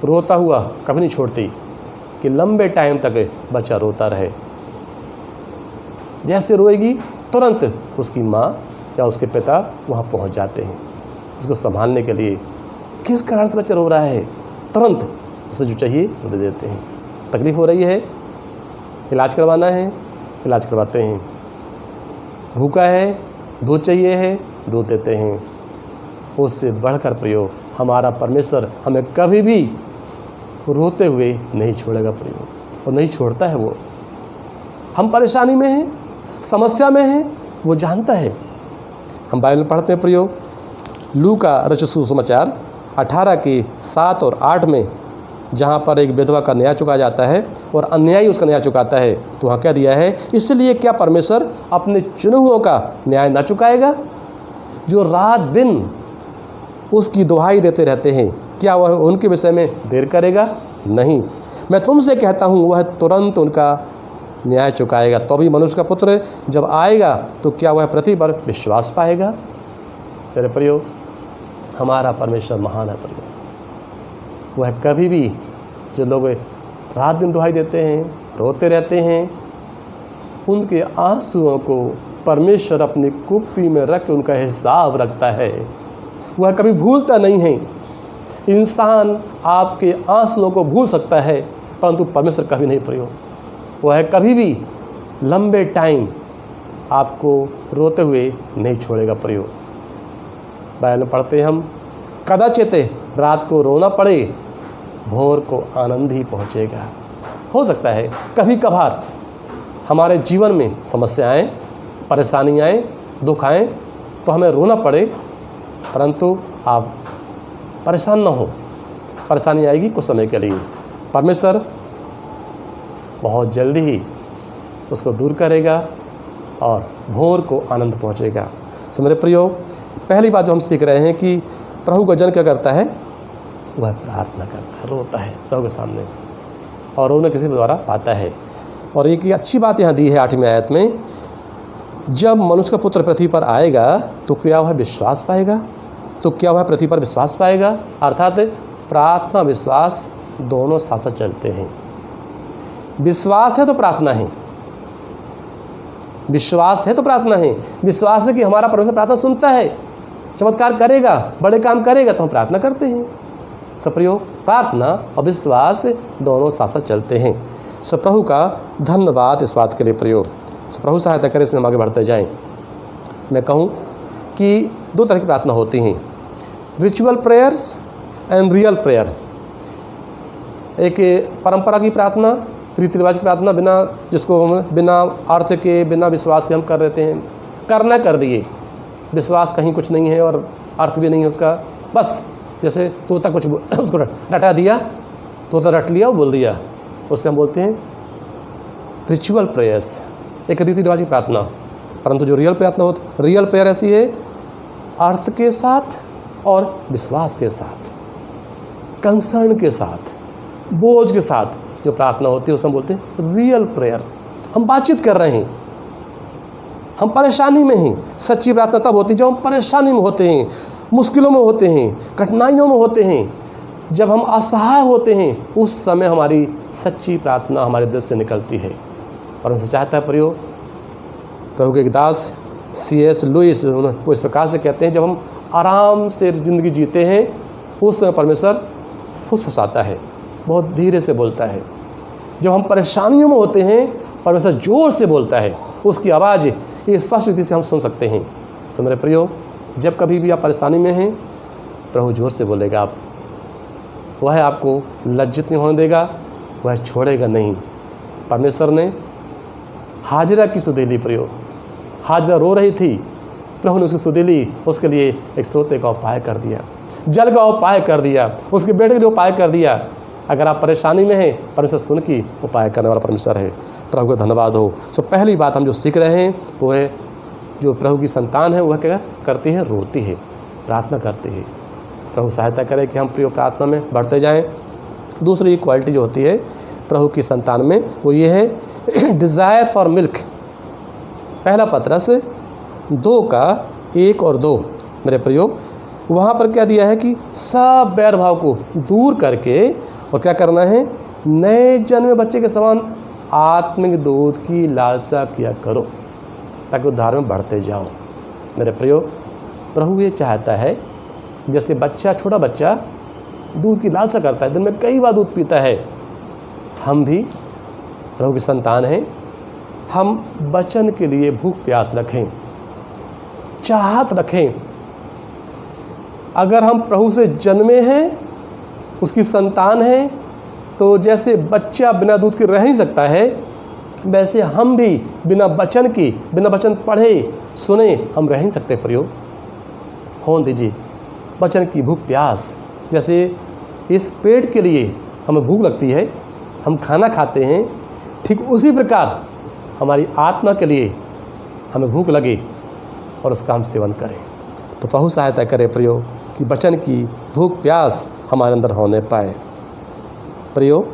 रोता हुआ कभी नहीं छोड़ती कि लंबे टाइम तक बच्चा रोता रहे। जैसे रोएगी तुरंत उसकी माँ या उसके पिता वहाँ पहुँच जाते हैं उसको संभालने के लिए। किस कारण से बच्चा रो रहा है, तुरंत उसे जो चाहिए वो दे देते हैं। तकलीफ़ हो रही है, इलाज करवाना है, इलाज करवाते हैं। भूखा है, दूध चाहिए है, दूध देते हैं। उससे बढ़कर प्रयोग हमारा परमेश्वर हमें कभी भी रोते हुए नहीं छोड़ेगा प्रयोग, और नहीं छोड़ता है। वो हम परेशानी में हैं, समस्या में हैं, वो जानता है। हम बाइबल में पढ़ते हैं प्रयोग लूका रचित सुसमाचार 18:7 और 8 में, जहाँ पर एक विधवा का न्याय चुका जाता है और अन्यायी उसका न्याय चुकाता है। तो वहाँ क्या दिया है, इसलिए क्या परमेश्वर अपने चुने हुओं का न्याय ना चुकाएगा जो रात दिन उसकी दुहाई देते रहते हैं? क्या वह उनके विषय में देर करेगा? नहीं, मैं तुमसे कहता हूँ वह तुरंत उनका न्याय चुकाएगा। तो भी मनुष्य का पुत्र जब आएगा तो क्या वह पृथ्वी पर विश्वास पाएगा? तेरे प्रयोग हमारा परमेश्वर महान है प्रयोग। वह कभी भी जो लोग रात दिन दुहाई देते हैं, रोते रहते हैं, उनके आंसुओं को परमेश्वर अपनी कुप्पी में रख उनका हिसाब रखता है। वह कभी भूलता नहीं है। इंसान आपके आंसुओं को भूल सकता है, परंतु परमेश्वर कभी नहीं प्रयोग। वह कभी भी लंबे टाइम आपको रोते हुए नहीं छोड़ेगा प्रयोग। बाइबल में पढ़ते हैं हम, कदाचित रात को रोना पड़े, भोर को आनंद ही पहुँचेगा। हो सकता है कभी कभार हमारे जीवन में समस्याएं, परेशानियाँ, दुख आएँ तो हमें रोना पड़े, परंतु आप परेशान ना हो। परेशानी आएगी कुछ समय के लिए, परमेश्वर बहुत जल्दी ही उसको दूर करेगा और भोर को आनंद पहुंचेगा। सो मेरे प्रियो, पहली बात जो हम सीख रहे हैं कि प्रभु का जन क्या करता है, वह प्रार्थना करता है, रोता है प्रभु के सामने, और उन्हें किसी द्वारा पाता है। और एक अच्छी बात यहाँ दी है 8वीं आयत में, जब मनुष्य का पुत्र पृथ्वी पर आएगा तो क्या वह विश्वास पाएगा, तो क्या वह पृथ्वी पर विश्वास पाएगा। अर्थात प्रार्थना विश्वास दोनों साथ साथ चलते हैं। विश्वास है तो प्रार्थना है, विश्वास है तो प्रार्थना है। विश्वास है कि हमारा परमेश्वर प्रार्थना सुनता है, चमत्कार करेगा, बड़े काम करेगा, तो हम प्रार्थना करते हैं। सब प्रियो, प्रार्थना और विश्वास दोनों साथ साथ चलते हैं। सब प्रभु का धन्यवाद इस बात के लिए प्रियो। सब प्रभु सहायता करे, इसमें हम आगे बढ़ते जाएं। मैं कहूँ कि 2 तरह की प्रार्थना होती हैं, ritual prayers and real prayer. एक परंपरा की प्रार्थना, रीति रिवाज की प्रार्थना, जिसको हम बिना अर्थ के, बिना विश्वास के हम कर देते हैं, करना कर दिए, विश्वास कहीं कुछ नहीं है और अर्थ भी नहीं है उसका, बस जैसे तोता कुछ उसको रटा दिया, तोता रट लिया और बोल दिया, उससे हम बोलते हैं रिचुअल प्रेयर्स, एक रीति रिवाज की प्रार्थना। परंतु जो रियल प्रार्थना होती, रियल प्रेयर ऐसी है अर्थ के साथ और विश्वास के साथ, कंसर्न के साथ, बोझ के साथ जो प्रार्थना होती है उसे हम बोलते हैं रियल प्रेयर। हम बातचीत कर रहे हैं, हम परेशानी में हैं। सच्ची प्रार्थना तब होती है जब हम परेशानी में होते हैं, मुश्किलों में होते हैं, कठिनाइयों में होते हैं, जब हम असहाय होते हैं, उस समय हमारी सच्ची प्रार्थना हमारे दिल से निकलती है। परमेश्वर चाहता है प्रियो, प्रभु के एक दास C.S. लुइस वो इस प्रकार से कहते हैं, जब हम आराम से ज़िंदगी जीते हैं उस समय परमेश्वर फुसफुसाता है, बहुत धीरे से बोलता है। जब हम परेशानियों में होते हैं परमेश्वर जोर से बोलता है, उसकी आवाज़ ये स्पष्ट रीति से हम सुन सकते हैं। तो मेरे प्रियो, जब कभी भी आप परेशानी में हैं, प्रभु जोर से बोलेगा, आप वह आपको लज्जित नहीं होने देगा, वह छोड़ेगा नहीं। परमेश्वर ने हाजिरा की सुधेली प्रियो, हाजिरा रो रही थी, प्रभु ने उसकी सुधेली, उसके लिए एक सोते का उपाय कर दिया, जल का उपाय कर दिया, उसके बेटे के लिए उपाय कर दिया। अगर आप परेशानी में हैं, परमेश्वर सुन की उपाय करने वाला परमेश्वर है। प्रभु का धन्यवाद हो। सो पहली बात हम जो सीख रहे हैं वो है, जो प्रभु की संतान है वह क्या करती है, रोती है, प्रार्थना करती है। प्रभु सहायता करे कि हम प्रिय प्रार्थना में बढ़ते जाएं। दूसरी क्वालिटी जो होती है प्रभु की संतान में वो ये है डिज़ायर फॉर मिल्क। पहला पत्रस 2:1 और 2 मेरे प्रियो, वहाँ पर क्या दिया है कि सब बैर भाव को दूर करके और क्या करना है, नए जन्मे बच्चे के समान आत्मिक दूध की लालसा किया करो ताकि उद्धार में बढ़ते जाओ। मेरे प्रियो, प्रभु ये चाहता है जैसे बच्चा, छोटा बच्चा दूध की लालसा करता है, दिन में कई बार दूध पीता है, हम भी प्रभु की संतान हैं, हम वचन के लिए भूख प्यास रखें, चाहत रखें। अगर हम प्रभु से जन्मे हैं, उसकी संतान हैं, तो जैसे बच्चा बिना दूध के रह नहीं सकता है, वैसे हम भी बिना वचन की, बिना वचन पढ़े सुने हम रह नहीं सकते। प्रियो, होने दीजिए वचन की भूख प्यास। जैसे इस पेट के लिए हमें भूख लगती है, हम खाना खाते हैं, ठीक उसी प्रकार हमारी आत्मा के लिए हमें भूख लगे और उसका हम सेवन करें। तो प्रभु सहायता करे प्रियो कि वचन की भूख प्यास हमारे अंदर होने पाए। प्रियो,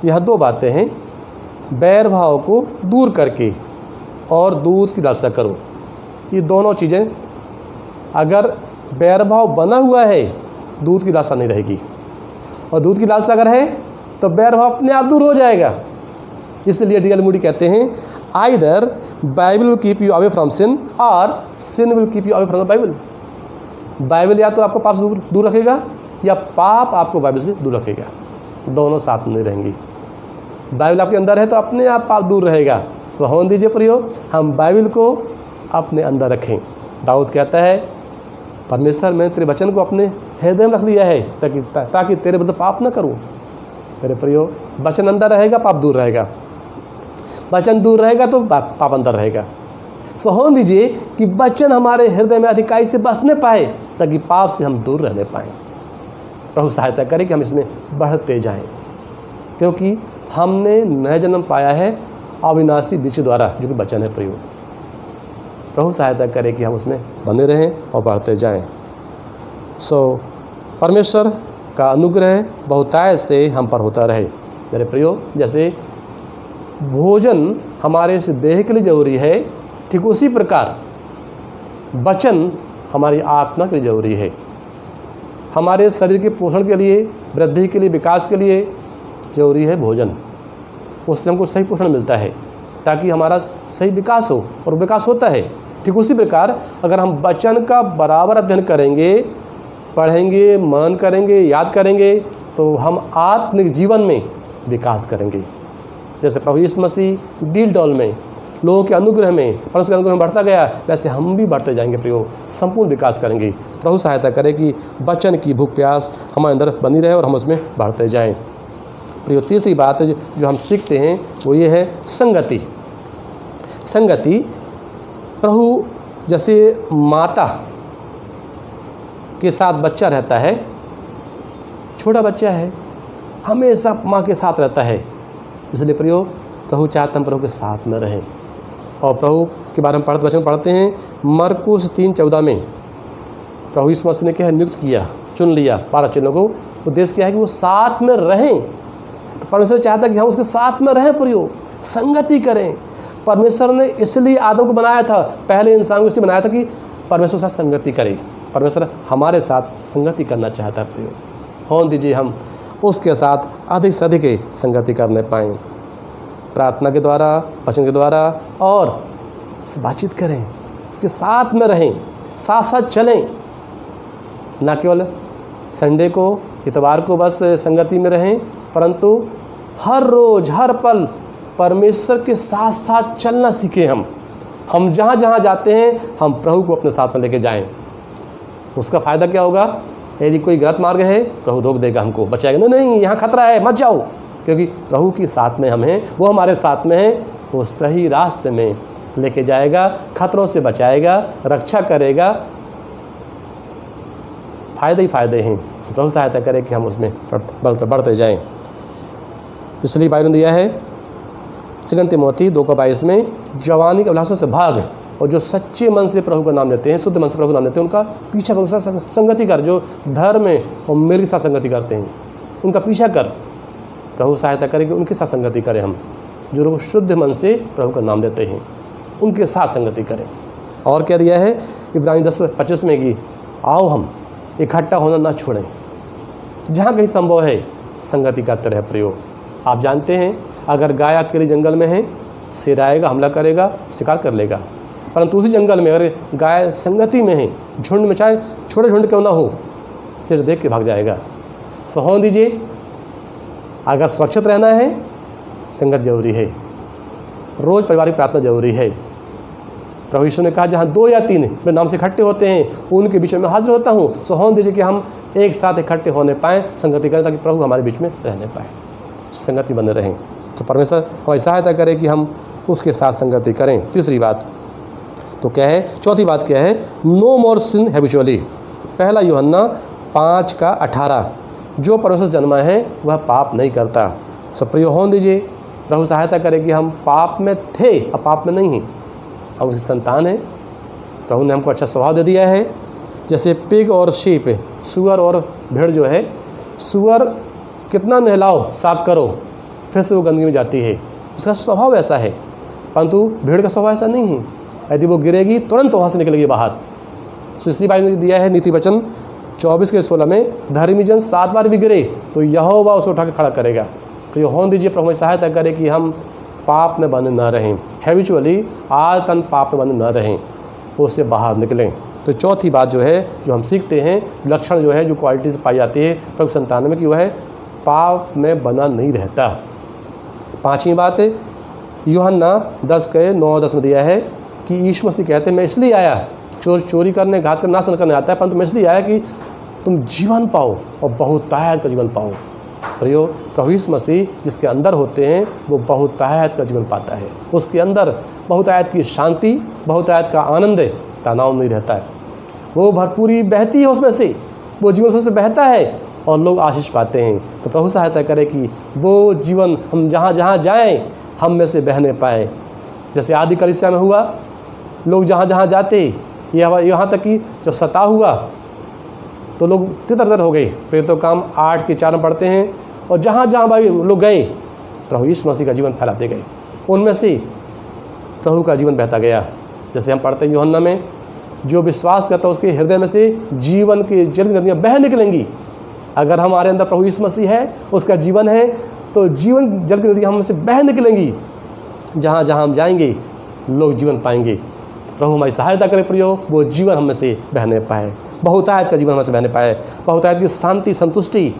यह 2 बातें हैं, बैर भाव को दूर करके और दूध की लालसा करो। ये दोनों चीज़ें, अगर बैर भाव बना हुआ है, दूध की लालसा नहीं रहेगी, और दूध की लालसा अगर है तो बैर भाव अपने आप दूर हो जाएगा। इसलिए D.L. मूडी कहते हैं, either Bible will keep you away from sin और sin will keep you away from the Bible. Bible या तो आपको पाप से दूर रखेगा या पाप आपको बाइबल से दूर रखेगा, दोनों साथ में रहेंगी। बाइबल आपके अंदर है तो अपने आप पाप दूर रहेगा। सो होने दीजिए प्रियो, हम बाइबल को अपने अंदर रखें। दाऊद कहता है, परमेश्वर मैंने तेरे वचन को अपने हृदय में रख लिया है ताकि तेरे बदले पाप ना करूं। मेरे प्रियो, वचन अंदर रहेगा, पाप दूर रहेगा, वचन दूर रहेगा तो पाप अंदर रहेगा। होने दीजिए कि वचन हमारे हृदय में अधिकाई से बसने पाए, ताकि पाप से हम दूर रहने पाएँ। प्रभु सहायता करे कि हम इसमें बढ़ते जाएं, क्योंकि हमने नया जन्म पाया है अविनाशी बीज द्वारा, जो कि वचन है प्रयोग। प्रभु सहायता करे कि हम उसमें बने रहें और बढ़ते जाएं। परमेश्वर का अनुग्रह बहुतायत से हम पर होता रहे। मेरे प्रियो, जैसे भोजन हमारे इस देह के लिए जरूरी है, ठीक उसी प्रकार वचन हमारी आत्मा के लिए जरूरी है। हमारे शरीर के पोषण के लिए, वृद्धि के लिए, विकास के लिए जरूरी है भोजन। उससे हमको सही पोषण मिलता है ताकि हमारा सही विकास हो, और विकास होता है। ठीक उसी प्रकार अगर हम वचन का बराबर अध्ययन करेंगे, पढ़ेंगे, मनन करेंगे, याद करेंगे, तो हम आत्मिक जीवन में विकास करेंगे। जैसे प्रभु यीशु मसीह डील डॉल में लोगों के अनुग्रह में, परमेश्वर के अनुग्रह में बढ़ता गया, वैसे हम भी बढ़ते जाएंगे प्रियो, संपूर्ण विकास करेंगे। प्रभु सहायता करे कि वचन की भूख प्यास हमारे अंदर बनी रहे और हम उसमें बढ़ते जाएं। प्रियो, तीसरी बात जो हम सीखते हैं वो ये है संगति। संगति, प्रभु जैसे माता के साथ बच्चा रहता है, छोटा बच्चा है, हमेशा माँ के साथ रहता है, इसलिए प्रियो प्रभु चाहते हम प्रभु के साथ में रहें। और प्रभु के बारे में वचन पढ़ते हैं मरकुस 3:14 में। प्रभु यीशु मसीह ने क्या है, नियुक्त किया, चुन लिया 12 चेलों को। उद्देश्य क्या है कि वो साथ में रहें। तो परमेश्वर चाहता है कि हम उसके साथ में रहें प्रियो, संगति करें। परमेश्वर ने इसलिए आदम को बनाया था, पहले इंसान को इसलिए बनाया था कि परमेश्वर के साथ संगति करे। परमेश्वर हमारे साथ संगति करना चाहता है प्रियो। होने दीजिए हम उसके साथ अधिक से अधिक संगति करने पाएँ, प्रार्थना के द्वारा, वचन के द्वारा, और उससे बातचीत करें, उसके साथ में रहें, साथ साथ चलें। ना केवल संडे को, इतवार को बस संगति में रहें, परंतु हर रोज़, हर पल परमेश्वर के साथ साथ चलना सीखें। हम जहाँ जहाँ जाते हैं हम प्रभु को अपने साथ में लेके जाएं। उसका फ़ायदा क्या होगा? यदि कोई गलत मार्ग है, प्रभु रोक देगा, हमको बचाएगा। नहीं, यहाँ खतरा है, मत जाओ, क्योंकि प्रभु के साथ में हम हैं, वो हमारे साथ में हैं। वो सही रास्ते में लेके जाएगा, खतरों से बचाएगा, रक्षा करेगा। फ़ायदे ही फ़ायदे हैं। प्रभु सहायता करे कि हम उसमें बढ़ते जाएं। इसलिए बाइबल ने दिया है 2 तिमोथी 2:22 में, जवानी के अभिलाषों से भाग, और जो सच्चे मन से प्रभु का नाम लेते हैं, शुद्ध मन से प्रभु का नाम लेते हैं, उनका पीछा कर, उसका संगति कर। जो धर्म में और मेरे के साथ संगति करते हैं, उनका पीछा कर। प्रभु सहायता करें कि उनके साथ संगति करें। हम जो लोग शुद्ध मन से प्रभु का नाम लेते हैं, उनके साथ संगति करें। और क्या दिया है इब्रानी 10:25 में कि आओ हम इकट्ठा होना ना छोड़ें, जहाँ कहीं संभव है संगति करते रहे प्रयोग। आप जानते हैं, अगर गाय अकेले जंगल में है, शेर आएगा, हमला करेगा, शिकार कर लेगा। परंतु उसी जंगल में अगर गाय संगति में है, झुंड में, चाहे छोटे झुंड क्यों ना हो, शेर देख के भाग जाएगा। सो होने दीजिए, अगर सुरक्षित रहना है, संगत जरूरी है। रोज़ परिवार की प्रार्थना जरूरी है। प्रभु यीशु ने कहा, जहाँ 2 या 3 मेरे नाम से इकट्ठे होते हैं, उनके बीच में हाजिर होता हूँ। सो होने दीजिए कि हम एक साथ इकट्ठे होने पाएँ, संगति करें, ताकि प्रभु हमारे बीच में रहने पाए, संगति बने रहें। तो परमेश्वर हमारी सहायता करे कि हम उसके साथ संगति करें। तीसरी बात तो क्या है? चौथी बात क्या है? नो मोर सिन हैबिचुअली। 1 यूहन्ना 5:18, जो परमेश्वर से जन्मा है वह पाप नहीं करता। सब प्रिय होने दीजिए, प्रभु सहायता करे कि हम पाप में थे, अब पाप में नहीं हैं, हम उसकी संतान हैं। प्रभु ने हमको अच्छा स्वभाव दे दिया है। जैसे पिग और शीप, सुअर और भेड़ जो है, सुअर कितना नहलाओ, साफ करो, फिर से वो गंदगी में जाती है, उसका स्वभाव ऐसा है। परंतु भेड़ का स्वभाव ऐसा नहीं है, यदि वो गिरेगी तुरंत वहाँ से निकलेगी बाहर। तो इसलिए बाइबल ने दिया है नीति वचन 24:16 में, धर्मी जन 7 बार भी गिरे तो यहोवा उसे उठा के खड़ा करेगा। तो ये होने दीजिए, प्रभु सहायता करे कि हम पाप में बंधे न रहें, हैबिचुअली आदतन पाप में बंधे न रहें, उससे बाहर निकलें। तो चौथी बात जो है, जो हम सीखते हैं, लक्षण जो है, जो क्वालिटी से पाई जाती है प्रभु संतान में, कि वह है पाप में बना नहीं रहता। 5वीं बात यूहन्ना 10:9-10 में दिया है कि यीशु मसीह कहते हैं, मैं इसलिए आया, चोरी करने, घात करने, नाश करने आता है, परंतु मैं इसलिए आया कि तुम जीवन पाओ और बहुतायत का जीवन पाओ। प्रियो, प्रभु यीशु मसीह जिसके अंदर होते हैं वो बहुतायत का जीवन पाता है। उसके अंदर बहुतायत की शांति, बहुतायत का आनंद है, तनाव नहीं रहता है। वो भरपूरी बहती है उसमें से, वो जीवन उसमें से बहता है और लोग आशीष पाते हैं। तो प्रभु सहायता करे कि वो जीवन हम जहाँ जहाँ जाएं हम में से बहने पाए। जैसे आदि कलीसिया में हुआ, लोग जहाँ जहाँ जाते, यहाँ तक कि जब सता हुआ तो लोग तितर हो गए। प्रेरितों काम 8 के 4 में पढ़ते हैं, और जहाँ जहाँ भाई लोग गए प्रभु यीशु मसीह का जीवन फैलाते गए, उनमें से प्रभु का जीवन बहता गया। जैसे हम पढ़ते हैं यूहन्ना में, जो विश्वास करता है उसके हृदय में से जीवन की जल की नदियाँ बह निकलेंगी। अगर हमारे अंदर प्रभु यीशु मसीह है, उसका जीवन है, तो जीवन जल की नदियाँ हम में से बह निकलेंगी। जहाँ जहाँ हम जाएंगे लोग जीवन पाएंगे। प्रभु हमारी सहायता करे प्रियो, वो जीवन हम में से बहने पाए, बहुतायत का जीवन हम में से बहने पाए, बहुतायत की शांति, संतुष्टि।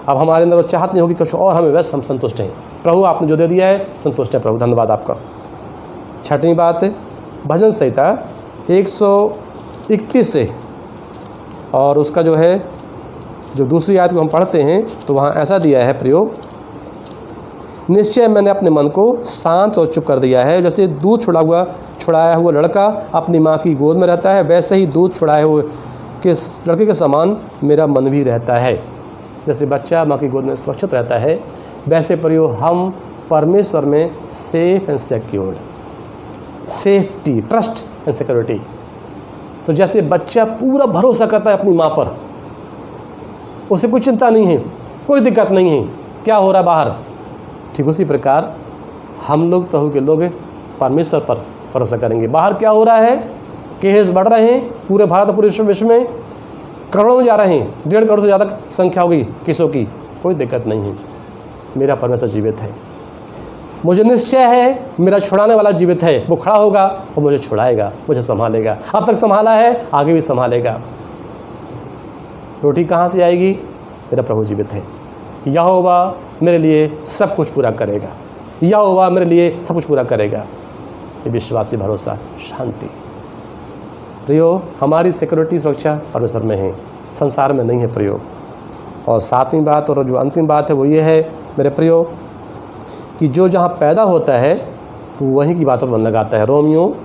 अब हमारे अंदर वो चाहत नहीं होगी कुछ और हमें, बस हम संतुष्ट हैं। प्रभु आपने जो दे दिया है संतुष्ट है प्रभु, धन्यवाद आपका। 6वीं बात, भजन संहिता 131 से, और उसका जो है जो दूसरी आयत को हम पढ़ते हैं तो वहाँ ऐसा दिया है प्रियो, निश्चय मैंने अपने मन को शांत और चुप कर दिया है। जैसे दूध छुड़ाया हुआ लड़का अपनी माँ की गोद में रहता है, वैसे ही दूध छुड़ाए हुए के लड़के के समान मेरा मन भी रहता है। जैसे बच्चा माँ की गोद में सुरक्षित रहता है, वैसे प्रियो हम परमेश्वर में safe and secured, safety, trust and security. तो जैसे बच्चा पूरा भरोसा करता है अपनी माँ पर, उसे कोई चिंता नहीं है, कोई दिक्कत नहीं है क्या हो रहा है बाहर, ठीक उसी प्रकार हम लोग प्रभु के लोग परमेश्वर पर भरोसा करेंगे। बाहर क्या हो रहा है, केस बढ़ रहे हैं, पूरे भारत और पूरे विश्व में करोड़ों में जा रहे हैं, 1.5 करोड़ से ज़्यादा संख्या होगी केसों की, कोई दिक्कत नहीं है। मेरा परमेश्वर जीवित है, मुझे निश्चय है मेरा छुड़ाने वाला जीवित है, वो खड़ा होगा और मुझे छुड़ाएगा, मुझे संभालेगा। अब तक संभाला है, आगे भी संभालेगा। रोटी कहाँ से आएगी, मेरा प्रभु जीवित है। यहोवा मेरे लिए सब कुछ पूरा करेगा, यहोवा मेरे लिए सब कुछ पूरा करेगा। ये विश्वासी भरोसा, शांति। प्रियो, हमारी सिक्योरिटी, सुरक्षा परमेश्वर में है, संसार में नहीं है प्रियो। और 7वीं बात और जो अंतिम बात है वो ये है मेरे प्रियो, कि जो जहाँ पैदा होता है तो वहीं की बातों पर मन लगाता है। रोमियो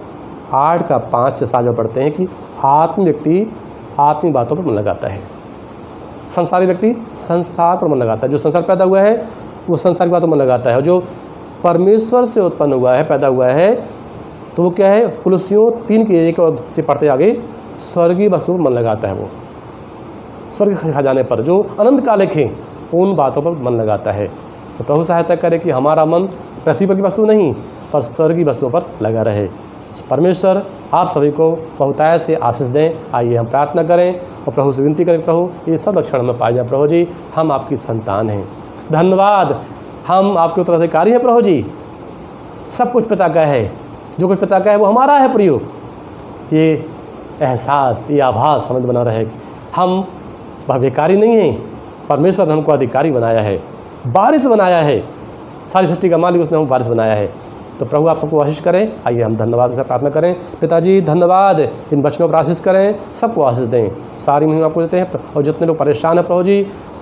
8 का 5 से 7 पढ़ते हैं कि आत्म व्यक्ति आत्मी बातों पर मन लगाता है, संसारी व्यक्ति संसार पर मन लगाता है। जो संसार पैदा हुआ है वो संसार की बातों पर मन लगाता है, जो परमेश्वर से उत्पन्न हुआ है, पैदा हुआ है, तो वो क्या है, कुलुस्सियों 3 के 1 और से पढ़ते आगे, स्वर्गीय वस्तुओं पर मन लगाता है। वो स्वर्ग के खजाने पर जो अनंत कालिक हैं उन बातों पर मन लगाता है। सो प्रभु सहायता करे कि हमारा मन पृथ्वी पर की वस्तु नहीं पर स्वर्गीय वस्तुओं पर लगा रहे। परमेश्वर आप सभी को बहुतायत से आशीष दें। आइए हम प्रार्थना करें और प्रभु से विनती करें, प्रभु ये सब लक्षण में पाए जाए। प्रभु जी, हम आपकी संतान हैं, धन्यवाद, हम आपके उत्तराधिकारी हैं। प्रभु जी, सब कुछ पिता का है, जो कुछ पिता का है वो हमारा है। प्रियो, ये एहसास, ये आभास हमें बना रहे कि हम भिखारी नहीं हैं, परमेश्वर ने हमको अधिकारी बनाया है, वारिस बनाया है। सारी सृष्टि का मालिक उसने हमको वारिस बनाया है। तो प्रभु आप सबको आशीष करें। आइए हम धन्यवाद से प्रार्थना करें। पिताजी धन्यवाद, इन बच्चों पर आशीष करें, सबको आशीष दें। सारी महिमा आपको देते हैं, और जितने लोग परेशान हैं प्रभु जी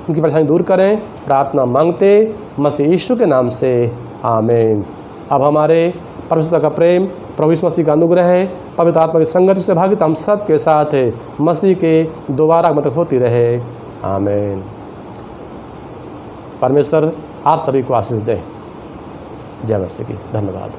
उनकी परेशानी दूर करें। प्रार्थना मांगते मसीह यीशु के नाम से, आमीन। अब हमारे परमेश्वर का प्रेम, प्रभु यीशु मसीह का अनुग्रह है, पवित्र आत्मा की संगति से भागित हम सब के साथ है, मसीह के दोबारा आगमन तक होती रहे, आमीन। परमेश्वर आप सभी को आशीष दें। जय मसीह की, धन्यवाद।